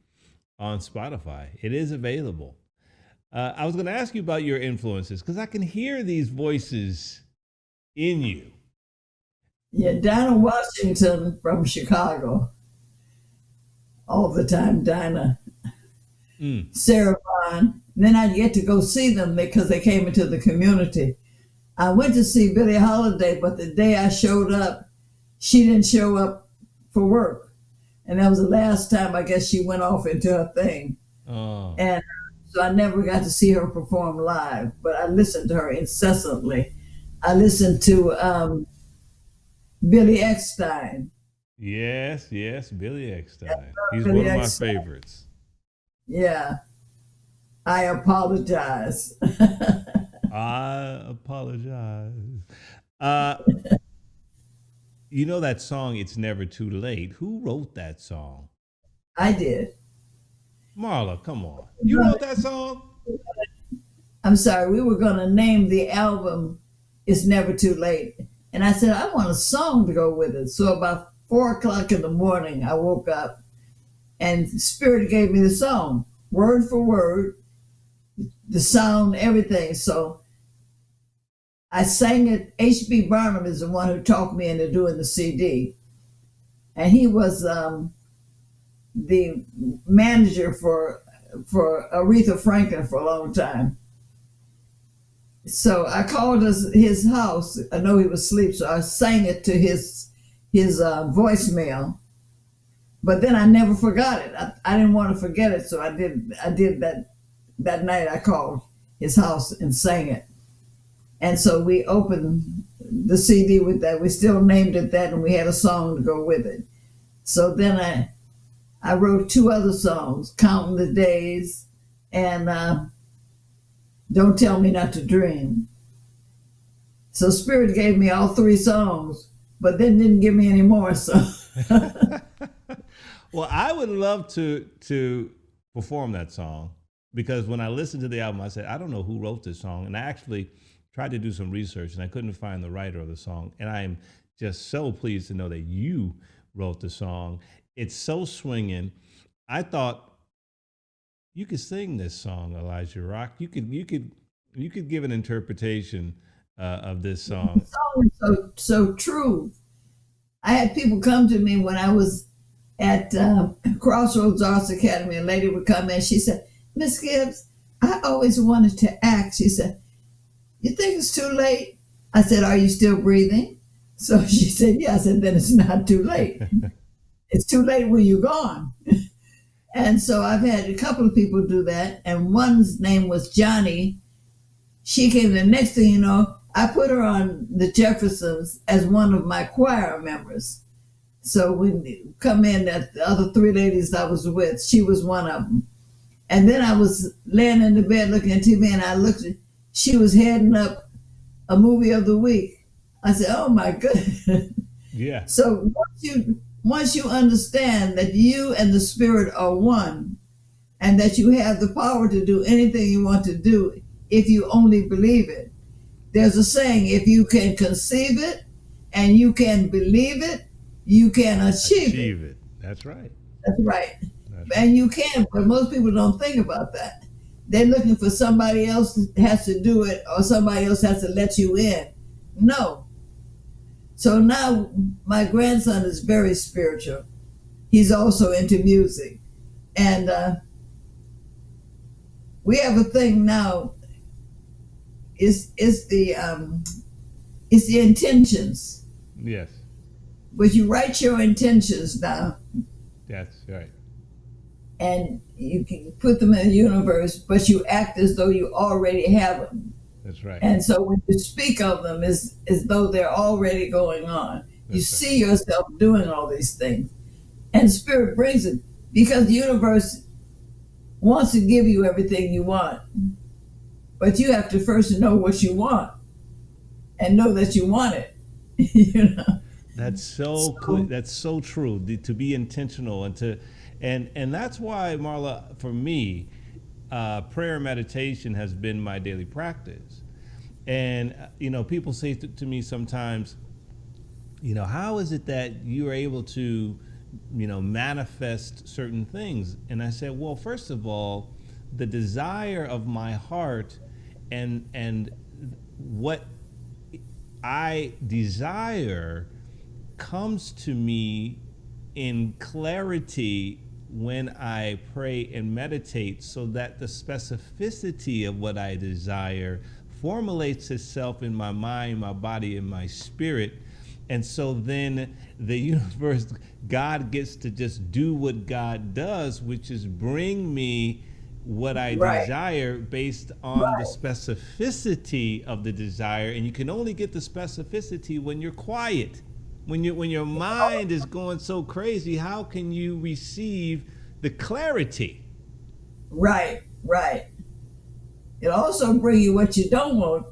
on Spotify. It is available. I was going to ask you about your influences because I can hear these voices in you. Yeah, Dinah Washington from Chicago. All the time, Dinah. Sarah Vaughan. Then I'd get to go see them because they came into the community. I went to see Billie Holiday, but the day I showed up, she didn't show up for work. And that was the last time I guess she went off into her thing. Oh. And so I never got to see her perform live, but I listened to her incessantly. I listened to Billy Eckstine. Yes, Billy Eckstine. He's Billy one of my favorites. Yeah. I apologize. I apologize. You know that song, It's Never Too Late. Who wrote that song? I did. Marla, come on. You wrote that song? I'm sorry. We were going to name the album It's Never Too Late. And I said, I want a song to go with it. So about 4 o'clock in the morning, I woke up And Spirit gave me the song, word for word, the sound, everything. So I sang it. H.B. Barnum is the one who talked me into doing the CD. And he was the manager for Aretha Franklin for a long time. So I called his house. I know he was asleep, so I sang it to his voicemail. But then I never forgot it. I didn't want to forget it, so I did that night. I called his house and sang it. And so we opened the CD with that. We still named it that, and we had a song to go with it. So then I wrote 2 other songs, Counting the Days and Don't Tell Me Not to Dream. So Spirit gave me all 3 songs, but then didn't give me any more. So Well, I would love to perform that song, because when I listened to the album, I said, I don't know who wrote this song. And I actually tried to do some research, and I couldn't find the writer of the song. And I am just so pleased to know that you wrote the song. It's so swinging. I thought you could sing this song, Elijah Rock. You could give an interpretation of this song. the song is so true. I had people come to me when I was at Crossroads Arts Academy. A lady would come in. She said, Miss Gibbs, I always wanted to act. She said, you think it's too late? I said, are you still breathing? So she said, yeah. I said, then it's not too late. It's too late when you're gone. And so I've had a couple of people do that. And one's name was Johnny. She came, the next thing you know, I put her on the Jeffersons as one of my choir members. So when you come in, that the other 3 ladies I was with, she was one of them. And then I was laying in the bed looking at TV, and I looked at, she was heading up a movie of the week. I said, oh my goodness. Yeah. So once you understand that you and the Spirit are one, and that you have the power to do anything you want to do if you only believe it. There's a saying, if you can conceive it and you can believe it, you can achieve it. That's right. That's right. And you can, but most people don't think about that. They're looking for somebody else that has to do it, or somebody else has to let you in. No. So now my grandson is very spiritual. He's also into music. And we have a thing now, it's the intentions. Yes. But you write your intentions now, That's right. and you can put them in the universe, but you act as though you already have them. That's right. And so when you speak of them, as though they're already going on. You see yourself doing all these things. And Spirit brings it, because the universe wants to give you everything you want. But you have to first know what you want and know that you want it. You know? That's so that's so true. To be intentional and that's why, Marla, for me, prayer and meditation has been my daily practice. And people say to me sometimes, how is it that you are able to, manifest certain things? And I said, well, first of all, the desire of my heart and what I desire comes to me in clarity when I pray and meditate, so that the specificity of what I desire formulates itself in my mind, my body, and my spirit. And so then the universe, God gets to just do what God does, which is bring me what I desire based on the specificity of the desire. And you can only get the specificity when you're quiet. When your mind is going so crazy, how can you receive the clarity? Right. It also brings you what you don't want.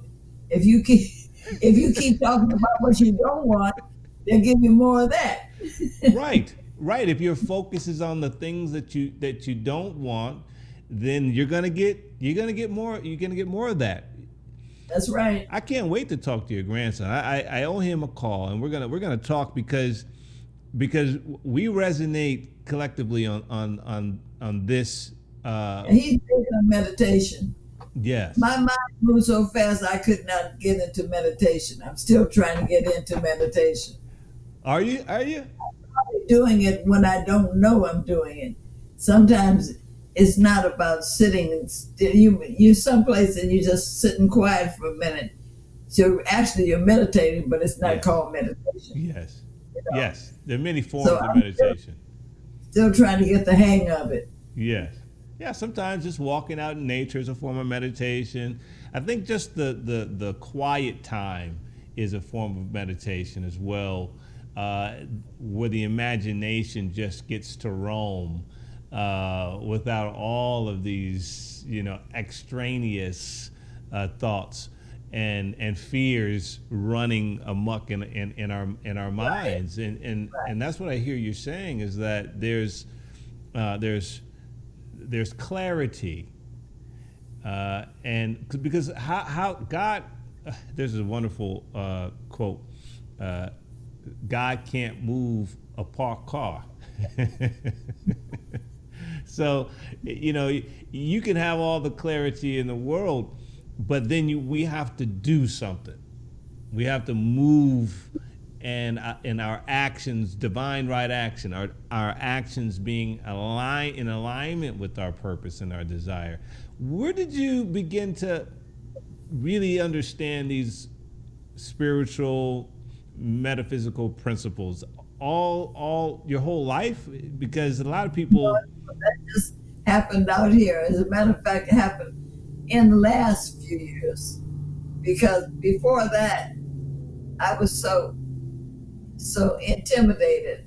If you keep talking about what you don't want, they'll give you more of that. Right. If your focus is on the things that you don't want, then you're gonna get more of that. That's right. I can't wait to talk to your grandson. I owe him a call, and we're gonna talk, because because we resonate collectively on this. He's big on meditation. Yes. My mind moved so fast I could not get into meditation. I'm still trying to get into meditation. Are you? Are you? I'm doing it when I don't know I'm doing it. Sometimes it's not about sitting and you someplace and you just sitting quiet for a minute. So actually you're meditating, but it's not called meditation. Yes. You know? Yes. There are many forms So of I'm meditation. still trying to get the hang of it. Yes. Yeah, sometimes just walking out in nature is a form of meditation. I think just the quiet time is a form of meditation as well, where the imagination just gets to roam without all of these, extraneous thoughts and fears running amok in our minds. And that's what I hear you saying, is that there's clarity, and because how God, there's a wonderful quote, God can't move a parked car. So you can have all the clarity in the world, but then we have to do something. We have to move, and our actions, divine right action, our actions being in alignment with our purpose and our desire. Where did you begin to really understand these spiritual, metaphysical principles? All your whole life? Because a lot of people. That just happened out here. As a matter of fact, it happened in the last few years. Because before that, I was so intimidated.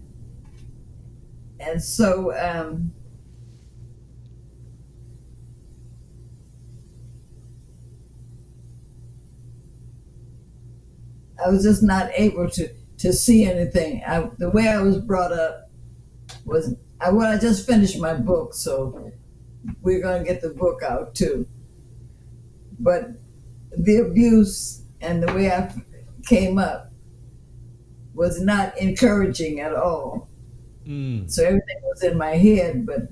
And so I was just not able to see anything. The way I was brought up was, I just finished my book, so we're going to get the book out too. But the abuse and the way I came up was not encouraging at all. So everything was in my head, but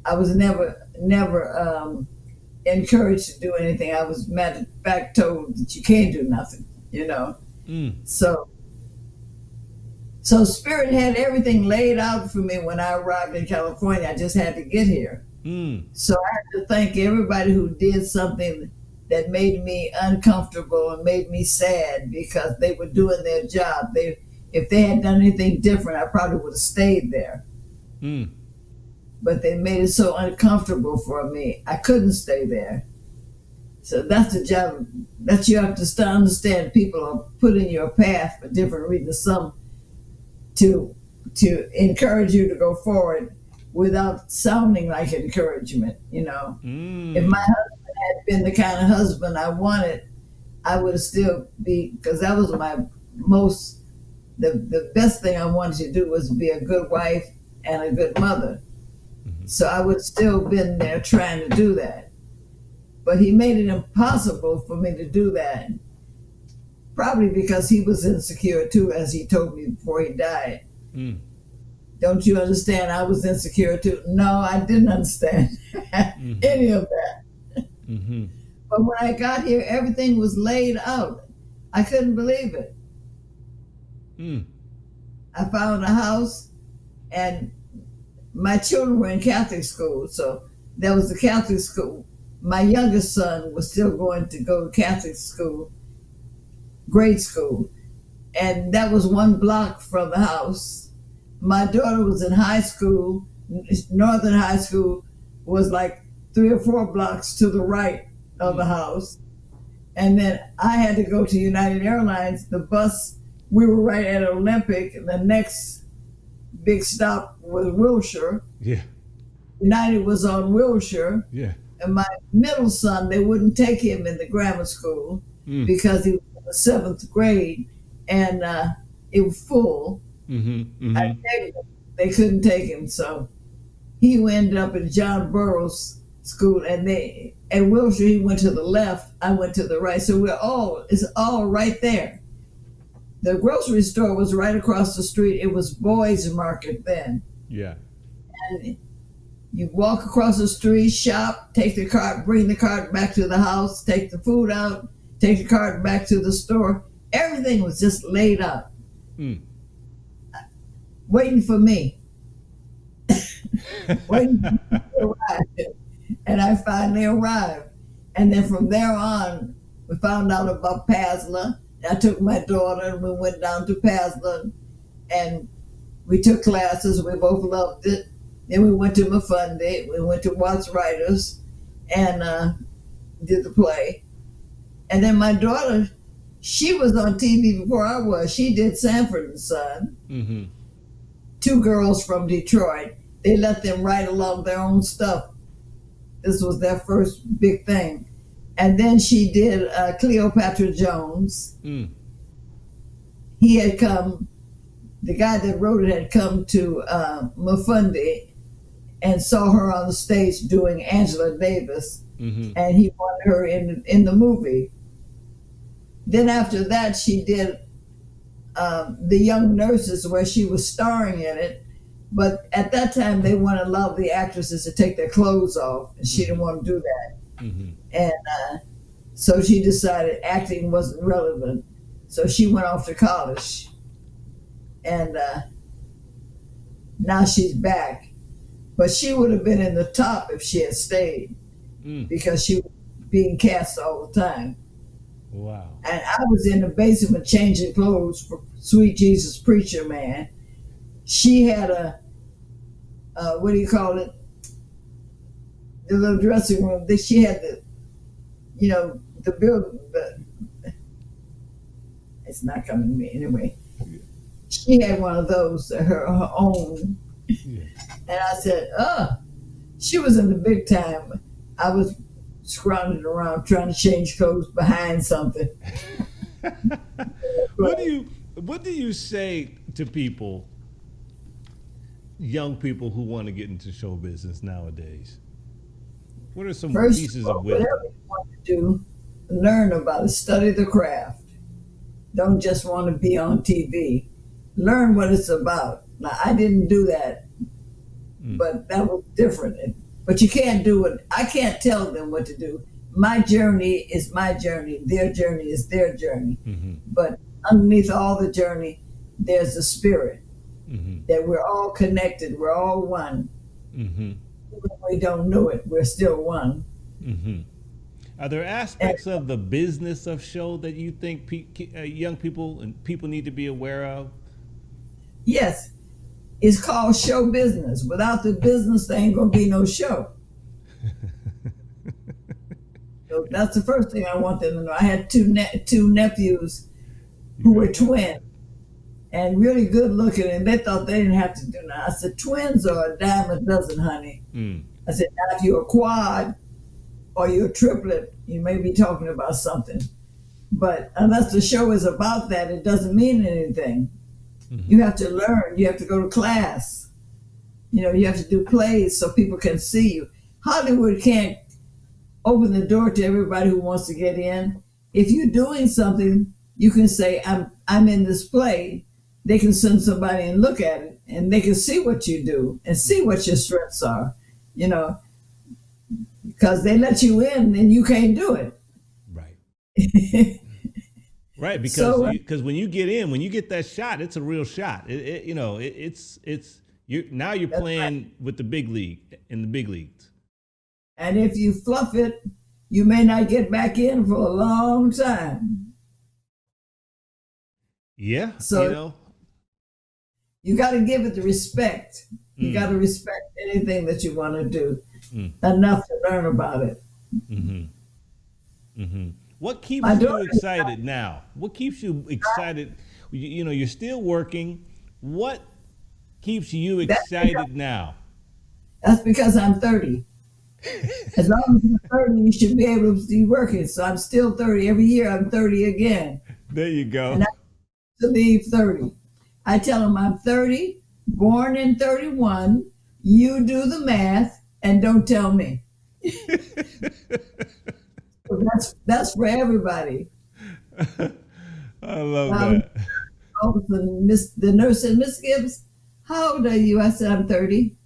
I was never encouraged to do anything. I was matter of fact told that you can't do nothing, So Spirit had everything laid out for me when I arrived in California. I just had to get here. So I had to thank everybody who did something that made me uncomfortable and made me sad, because they were doing their job. If they had done anything different, I probably would have stayed there. But they made it so uncomfortable for me, I couldn't stay there. So that's the job that you have to understand. People are put in your path for different reasons. Some to encourage you to go forward without sounding like encouragement. If my husband had been the kind of husband I wanted, I would have still be, because that was my the best thing I wanted to do was be a good wife and a good mother. So I would have still been there trying to do that. But he made it impossible for me to do that. Probably because he was insecure too, as he told me before he died. Don't you understand? I was insecure too. No, I didn't understand any of that. But when I got here, everything was laid out. I couldn't believe it. I found a house, and my children were in Catholic school, so there was a Catholic school. My youngest son was still going to go to Catholic school, grade school, and that was 1 block from the house. My daughter was in high school. Northern High School was like 3 or 4 blocks to the right of the house. And then I had to go to United Airlines. The bus, we were right at Olympic, and the next big stop was Wilshire. Yeah. United was on Wilshire. Yeah. And my middle son, they wouldn't take him in the grammar school because he was in the 7th grade, and it was full. I begged them. They couldn't take him, so he ended up in John Burroughs School, and at Wilshire he went to the left, I went to the right, so it's all right there. the grocery store was right across the street. It was Boys Market then. Yeah. And you walk across the street, shop, take the cart, bring the cart back to the house, take the food out, take the cart back to the store. Everything was just laid out, waiting for me. Waiting for me to arrive. And I finally arrived. And then from there on, we found out about Pasla. I took my daughter and we went down to Pasla and we took classes. We both loved it. Then we went to Mafundi. We went to Watts Writers and did the play. And then my daughter, she was on TV before I was. She did Sanford and Son. Mm-hmm. Two girls from Detroit. They let them write along their own stuff. This was their first big thing. And then she did Cleopatra Jones. He had come, the guy that wrote it had come to Mafundi and saw her on the stage doing Angela Davis. And he wanted her in the movie. Then after that, she did The Young Nurses, where she was starring in it. But at that time, they wanted a lot of the actresses to take their clothes off, and she didn't want to do that. And so she decided acting wasn't relevant. So she went off to college. And now she's back. But she would have been in the top if she had stayed, because she was being cast all the time. Wow. And I was in the basement changing clothes for Sweet Jesus Preacher Man. She had a, what do you call it? The little dressing room. She had the, the building. It's not coming to me anyway. She had one of those, her own. Yeah. And I said, she was in the big time. I was scrounging around trying to change clothes behind something. What do you say to people, young people who want to get into show business nowadays? What are some pieces of wisdom? Whatever you want to do, learn about it, study the craft. Don't just want to be on TV. Learn what it's about. Now, I didn't do that, but that was different. But you can't do it. I can't tell them what to do. My journey is my journey. Their journey is their journey. But underneath all the journey, there's the spirit that we're all connected. We're all one. Even if we don't know it, we're still one. Are there aspects of the business of show that you think young people and people need to be aware of? Yes. It's called show business. Without the business, there ain't going to be no show. So that's the first thing I want them to know. I had two nephews who were twins and really good looking, and they thought they didn't have to do that. I said, twins are a dime a dozen, honey. I said, now if you're a quad or you're a triplet, you may be talking about something. But unless the show is about that, it doesn't mean anything. You have to learn. You have to go to class. You have to do plays so people can see you. Hollywood can't open the door to everybody who wants to get in. If you're doing something, you can say, I'm in this play. They can send somebody and look at it, and they can see what you do and see what your strengths are, because they let you in and you can't do it. Right. Right, because when you get in, when you get that shot, it's a real shot. It's now you're playing with the big league in the big leagues. And if you fluff it, you may not get back in for a long time. Yeah, so you got to give it the respect. You got to respect anything that you want to do enough to learn about it. What keeps you excited now? What keeps you excited? You're still working. What keeps you excited now? That's because I'm 30. As long as you're 30, you should be able to be working. So I'm still 30. Every year I'm 30 again. There you go. And I to leave 30. I tell them I'm 30, born in 31. You do the math and don't tell me. That's for everybody. I love that. the nurse said, Miss Gibbs, how old are you? I said, I'm 30.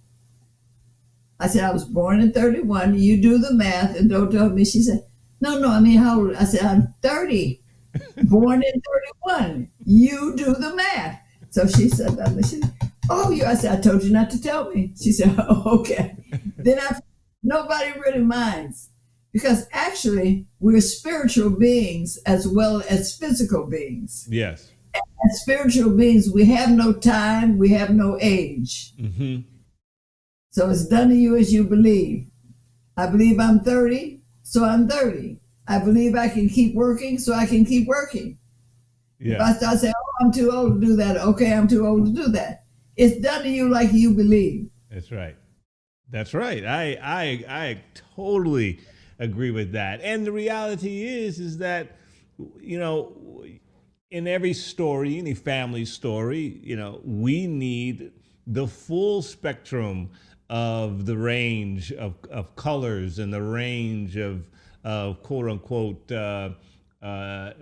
I said, I was born in 31. You do the math and don't tell me. She said, no, I mean, how old? I said, I'm 30, born in 31. You do the math. So she said, oh, you. I said, I told you not to tell me. She said, oh, okay. Then nobody really minds, because actually we're spiritual beings as well as physical beings. Yes. As spiritual beings, we have no time, we have no age. Mm-hmm. So it's done to you as you believe. I believe I'm 30, so I'm 30. I believe I can keep working, so I can keep working. Yeah. If I start saying, oh, I'm too old to do that, okay, I'm too old to do that. It's done to you like you believe. That's right. That's right. I totally agree with that. And the reality is that, you know, in every story, any family story, you know, we need the full spectrum of the range of colors and the range of quote unquote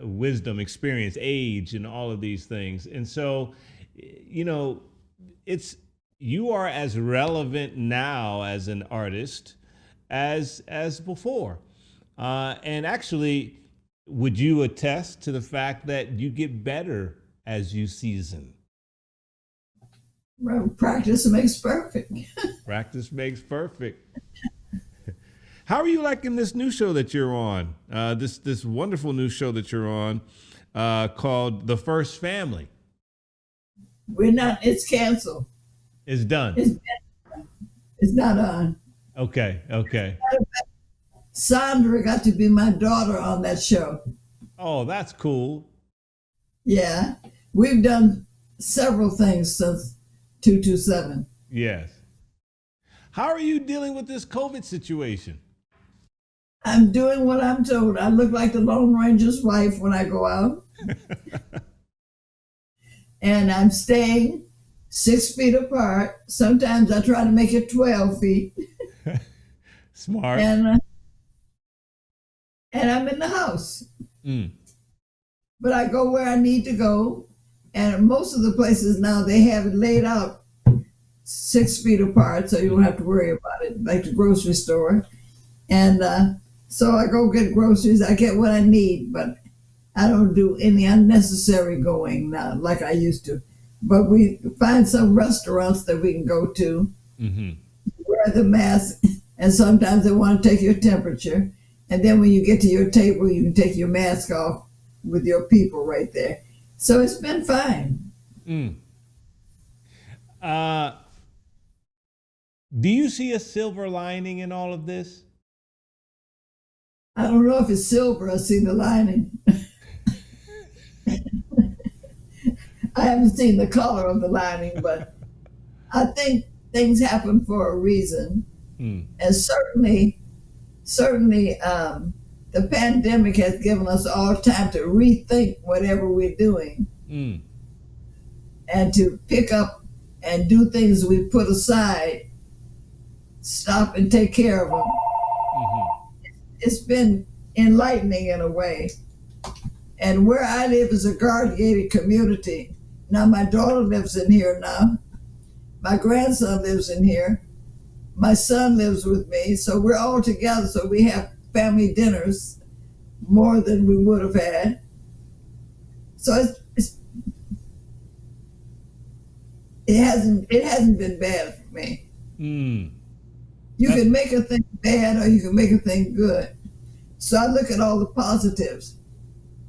wisdom, experience, age, and all of these things. And so, you know, you are as relevant now as an artist as before. And actually, would you attest to the fact that you get better as you season? Well, practice makes perfect. Practice makes perfect. How are you liking this new show that you're on? This wonderful new show that you're on called The First Family. It's canceled. It's done. It's not on. Okay. Sandra got to be my daughter on that show. Oh, that's cool. Yeah. We've done several things since 227. Yes. How are you dealing with this COVID situation? I'm doing what I'm told. I look like the Lone Ranger's wife when I go out. And I'm staying 6 feet apart. Sometimes I try to make it 12 feet. Smart. And I'm in the house. But I go where I need to go. And most of the places now, they have it laid out 6 feet apart, so you don't have to worry about it, like the grocery store. And so I go get groceries. I get what I need, but I don't do any unnecessary going now like I used to. But we find some restaurants that we can go to, wear the mask, and sometimes they want to take your temperature. And then when you get to your table, you can take your mask off with your people right there. So it's been fine. Do you see a silver lining in all of this? I don't know if it's silver. I see the lining. I haven't seen the color of the lining, but I think things happen for a reason. And certainly, the pandemic has given us all time to rethink whatever we're doing and to pick up and do things we put aside, stop and take care of them. It's been enlightening in a way. And where I live is a guard-gated community. Now my daughter lives in here now. My grandson lives in here. My son lives with me. So we're all together. So we have family dinners more than we would have had. So it hasn't been bad for me. You can make a thing bad or you can make a thing good. So I look at all the positives.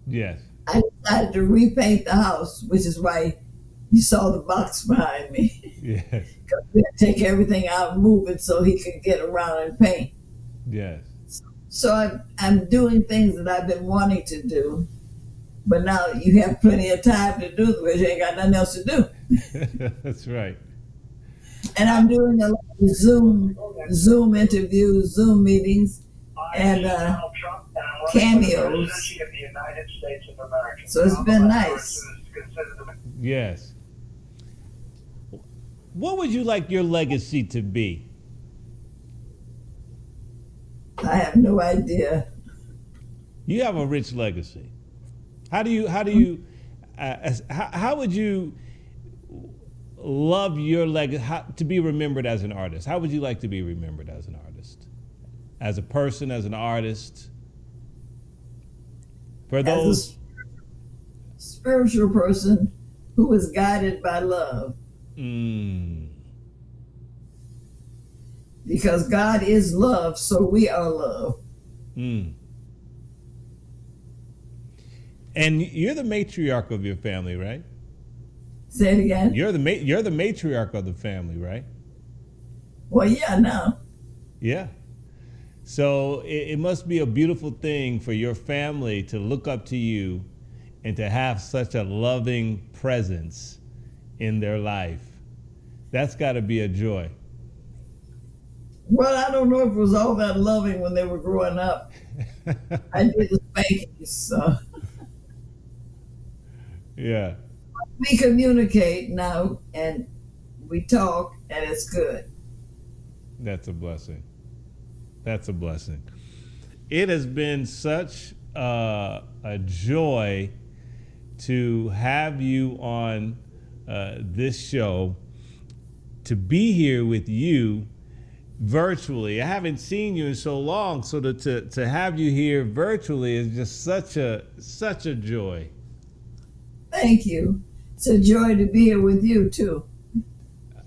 Yes. I decided to repaint the house, which is why you saw the box behind me. Yes. Because we had to take everything out and move it so he could get around and paint. Yes. So I'm doing things that I've been wanting to do, but now you have plenty of time to do them because you ain't got nothing else to do. That's right. And I'm doing a lot of Zoom interviews, Zoom meetings, and cameos. So it's been nice. Yes. What would you like your legacy to be? I have no idea. You have a rich legacy. How do you how would you love your legacy to be remembered as an artist? How would you like to be remembered as an artist? As a person, as an artist? For those... As a spiritual person who was guided by love. Because God is love, so we are love. And you're the matriarch of your family, right? Say it again. You're the matriarch of the family, right? Well, yeah, no. Yeah. So it must be a beautiful thing for your family to look up to you and to have such a loving presence in their life. That's got to be a joy. Well, I don't know if it was all that loving when they were growing up. I did the spankings, so. Yeah. We communicate now, and we talk, and it's good. That's a blessing. That's a blessing. It has been such a joy to have you on this show, to be here with you virtually. I haven't seen you in so long, so to have you here virtually is just such a joy. Thank you. It's a joy to be here with you too.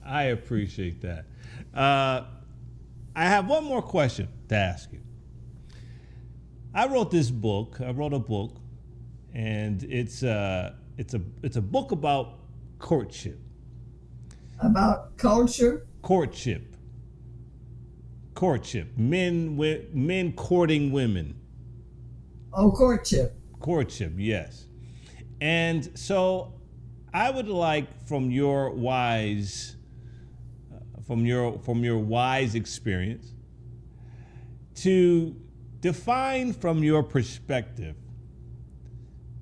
I appreciate that. I have one more question to ask you. I wrote a book, and it's a book about courtship. About culture? Courtship. Men courting women. Oh, courtship. Courtship, yes. And so I would like from your wise experience to define from your perspective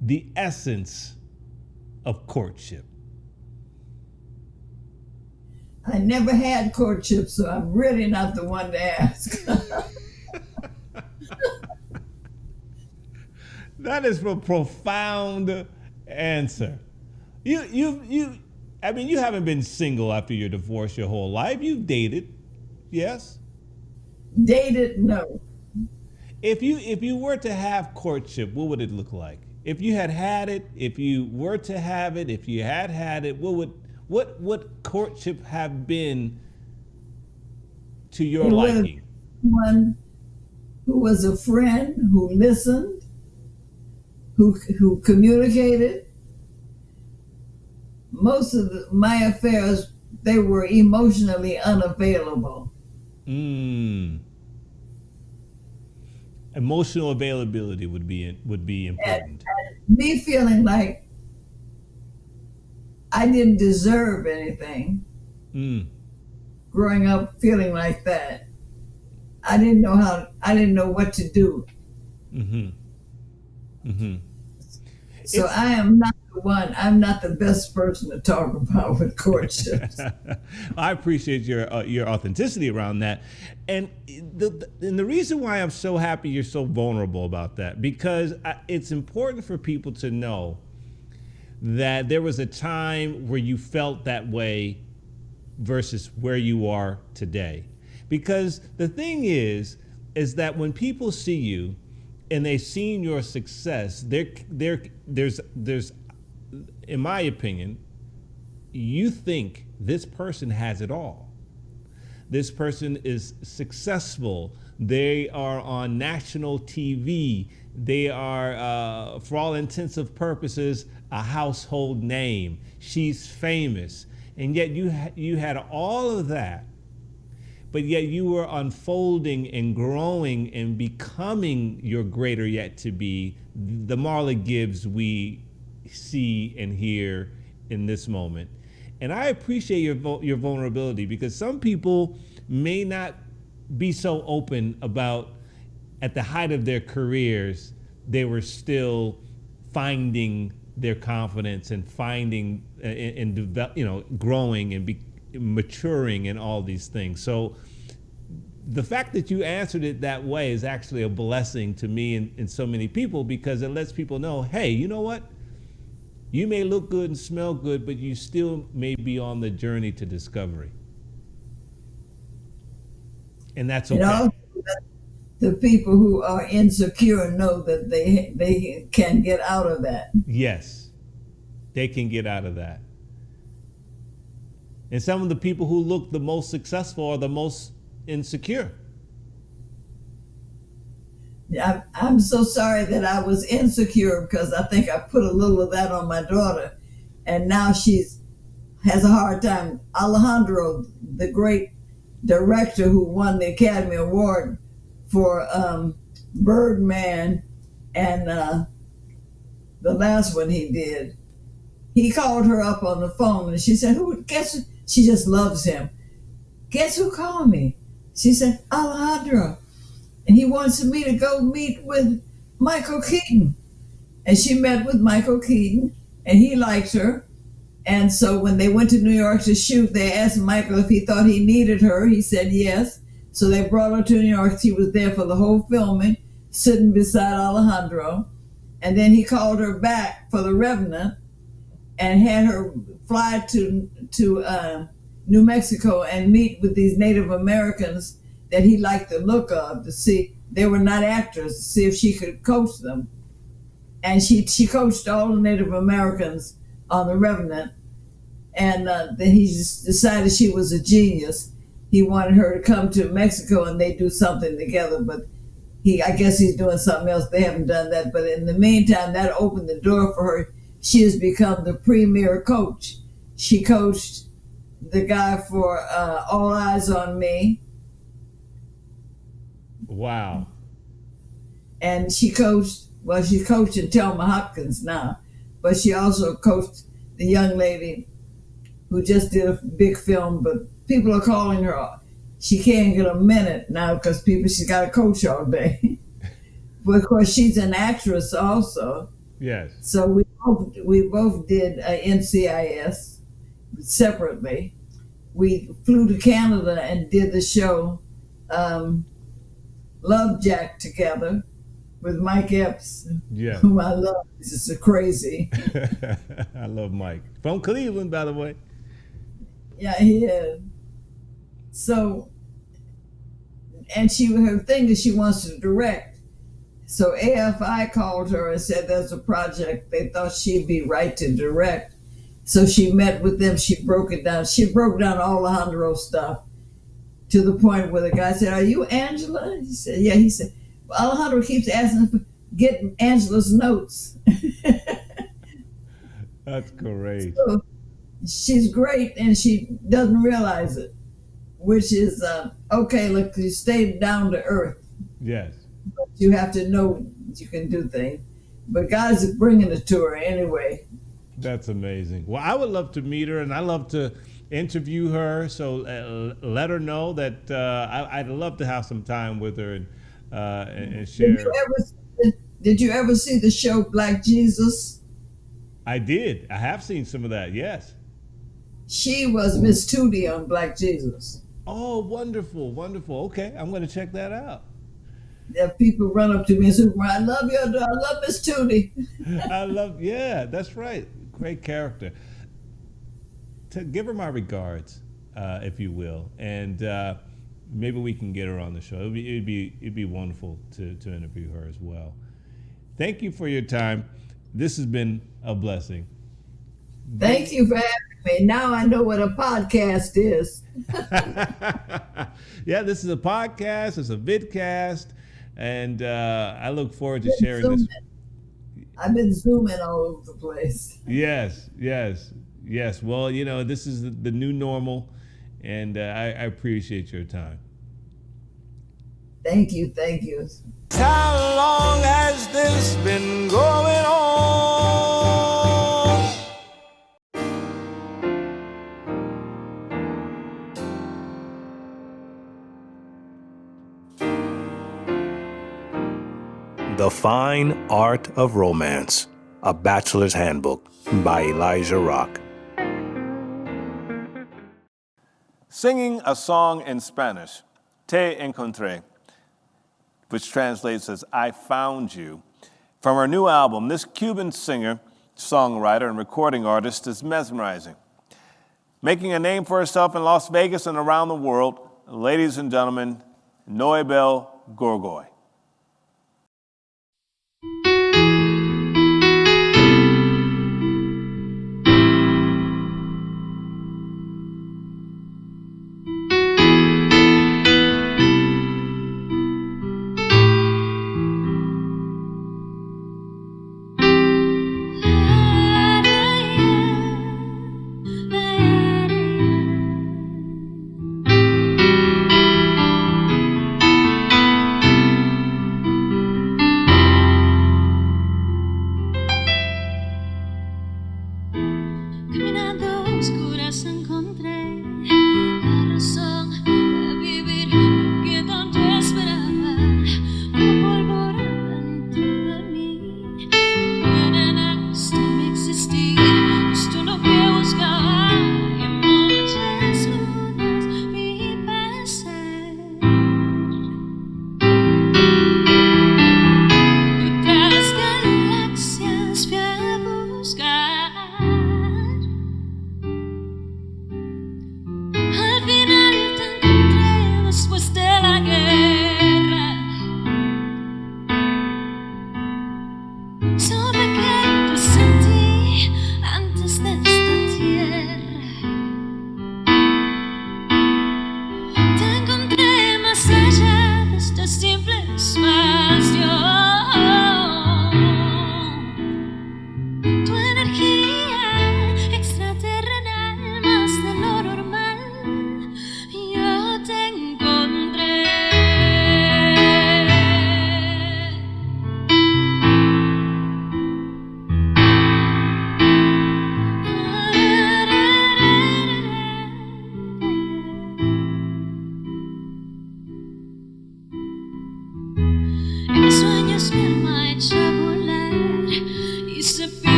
the essence of courtship. I never had courtship, so I'm really not the one to ask. That is a profound answer. You haven't been single after your divorce your whole life. You've dated, yes? Dated, no. If you were to have courtship, what would it look like? If you had it, if you were to have it, if you had it, what would courtship have been to your liking? One who was a friend, who listened, who communicated. Most of my affairs, they were emotionally unavailable. Emotional availability would be important. And me feeling like I didn't deserve anything. Growing up feeling like that, I didn't know what to do. So I am not the one. I'm not the best person to talk about with courtship. I appreciate your authenticity around that, and the reason why I'm so happy you're so vulnerable about that, because it's important for people to know that there was a time where you felt that way versus where you are today. Because the thing is that when people see you and they've seen your success, there's in my opinion, you think this person has it all. This person is successful. They are on national TV. They are, for all intents and purposes, a household name. She's famous. And yet you had all of that, but yet you were unfolding and growing and becoming your greater yet to be, the Marla Gibbs we see and hear in this moment. And I appreciate your vulnerability, because some people may not be so open about, at the height of their careers, they were still finding their confidence and finding and growing and maturing and all these things. So the fact that you answered it that way is actually a blessing to me and so many people, because it lets people know, hey, you know what? You may look good and smell good, but you still may be on the journey to discovery. And that's okay. And also, the people who are insecure know that they can get out of that. Yes, they can get out of that. And some of the people who look the most successful are the most insecure. I'm so sorry that I was insecure, because I think I put a little of that on my daughter, and now has a hard time. Alejandro, the great director who won the Academy Award for Birdman and the last one he did, he called her up on the phone and she said, guess, she just loves him. Guess who called me? She said, Alejandro. And he wants me to go meet with Michael Keaton. And she met with Michael Keaton, and he liked her. And so when they went to New York to shoot, they asked Michael if he thought he needed her. He said yes. So they brought her to New York. She was there for the whole filming, sitting beside Alejandro. And then he called her back for The Revenant and had her fly to New Mexico and meet with these Native Americans that he liked the look of, to see they were not actors, to see if she could coach them. And she coached all the Native Americans on The Revenant. And then he just decided she was a genius. He wanted her to come to Mexico and they do something together, but I guess he's doing something else. They haven't done that. But in the meantime, that opened the door for her. She has become the premier coach. She coached the guy for All Eyes on Me. Wow. And she's coaching Thelma Hopkins now, but she also coached the young lady who just did a big film, but people are calling her. She can't get a minute now because she's got to coach all day. But of course, she's an actress also. Yes. So we both did NCIS separately. We flew to Canada and did the show Love Jack together with Mike Epps, yeah, whom I love. This is crazy. I love Mike. From Cleveland, by the way. Yeah, he is. So, and her thing is she wants to direct. So AFI called her and said there's a project they thought she'd be right to direct. So she met with them. She broke it down. She broke down Alejandro's stuff to the point where the guy said, "Are you Angela?" He said, "Yeah." He said, well, Alejandro keeps asking for getting Angela's notes. That's great. So she's great, and she doesn't realize it, which is okay. Look, you stay down to earth. Yes. But you have to know you can do things. But God is bringing it to her anyway. That's amazing. Well, I would love to meet her, and I love to interview her. So let her know that I'd love to have some time with her and share. Did you ever see the show Black Jesus? I did. I have seen some of that. Yes. She was Miss Tootie on Black Jesus. Oh, wonderful, wonderful. Okay, I'm going to check that out. Yeah, people run up to me and say, "I love you. I love Miss Tootie." Yeah, that's right. Great character. Give her my regards, if you will, and maybe we can get her on the show. It'd be wonderful to interview her as well. Thank you for your time. This has been a blessing. Thank you for having me. Now I know what a podcast is. Yeah, this is a podcast. It's a vidcast, and I look forward to sharing this. I've been zooming all over the place. Yes. Well, this is the new normal, and I appreciate your time. Thank you. How long has this been going on? The Fine Art of Romance, A Bachelor's Handbook by Elijah Rock. Singing a song in Spanish, Te Encontré, which translates as I Found You. From her new album, this Cuban singer songwriter, and recording artist is mesmerizing. Making a name for herself in Las Vegas and around the world, ladies and gentlemen, Noybel Gorgoy.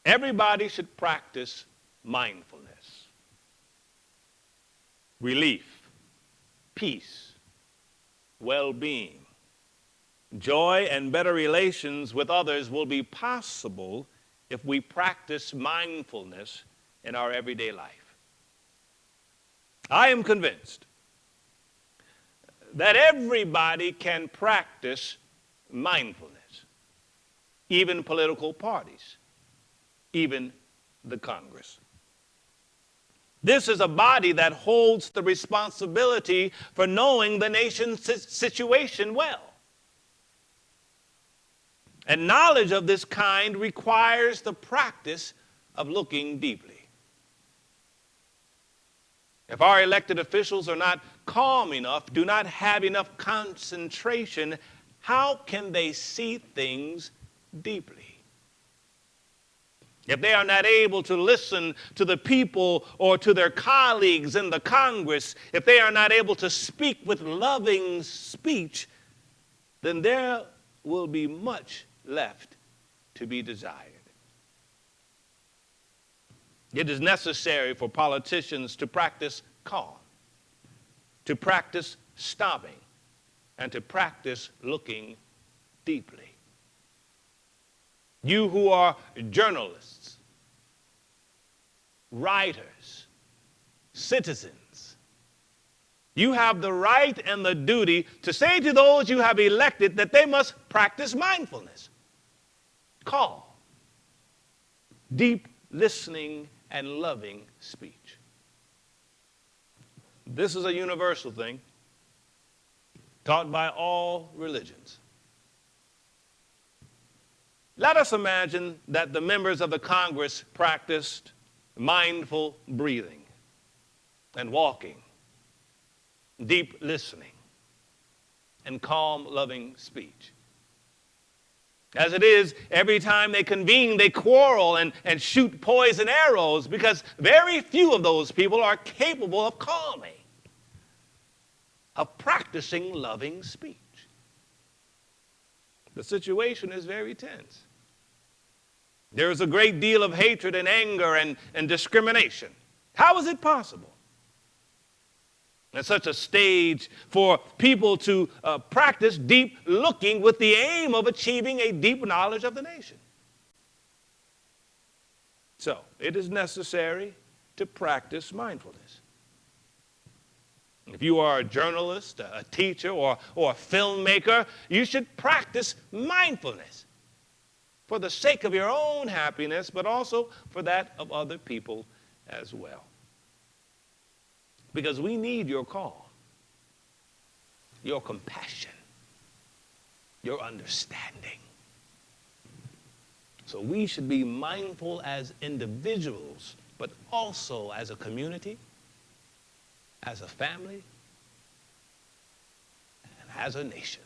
Everybody should practice mindfulness. Relief, peace, well-being, joy, and better relations with others will be possible if we practice mindfulness in our everyday life. I am convinced that everybody can practice mindfulness, even political parties, even the Congress. This is a body that holds the responsibility for knowing the nation's situation well. And knowledge of this kind requires the practice of looking deeply. If our elected officials are not calm enough, do not have enough concentration, how can they see things deeply? If they are not able to listen to the people or to their colleagues in the Congress, if they are not able to speak with loving speech, then there will be much left to be desired. It is necessary for politicians to practice calm, to practice stopping, and to practice looking deeply. You who are journalists, writers, citizens, you have the right and the duty to say to those you have elected that they must practice mindfulness, calm, deep listening, and loving speech. This is a universal thing taught by all religions. Let us imagine that the members of the Congress practiced mindful breathing and walking, deep listening, and calm, loving speech. As it is, every time they convene, they quarrel and shoot poison arrows because very few of those people are capable of calming, of practicing loving speech. The situation is very tense. There is a great deal of hatred and anger and discrimination. How is it possible at such a stage for people to practice deep looking with the aim of achieving a deep knowledge of the nation? So, it is necessary to practice mindfulness. If you are a journalist, a teacher, or a filmmaker, you should practice mindfulness for the sake of your own happiness, but also for that of other people as well. Because we need your calm, your compassion, your understanding. So we should be mindful as individuals, but also as a community, as a family, and as a nation.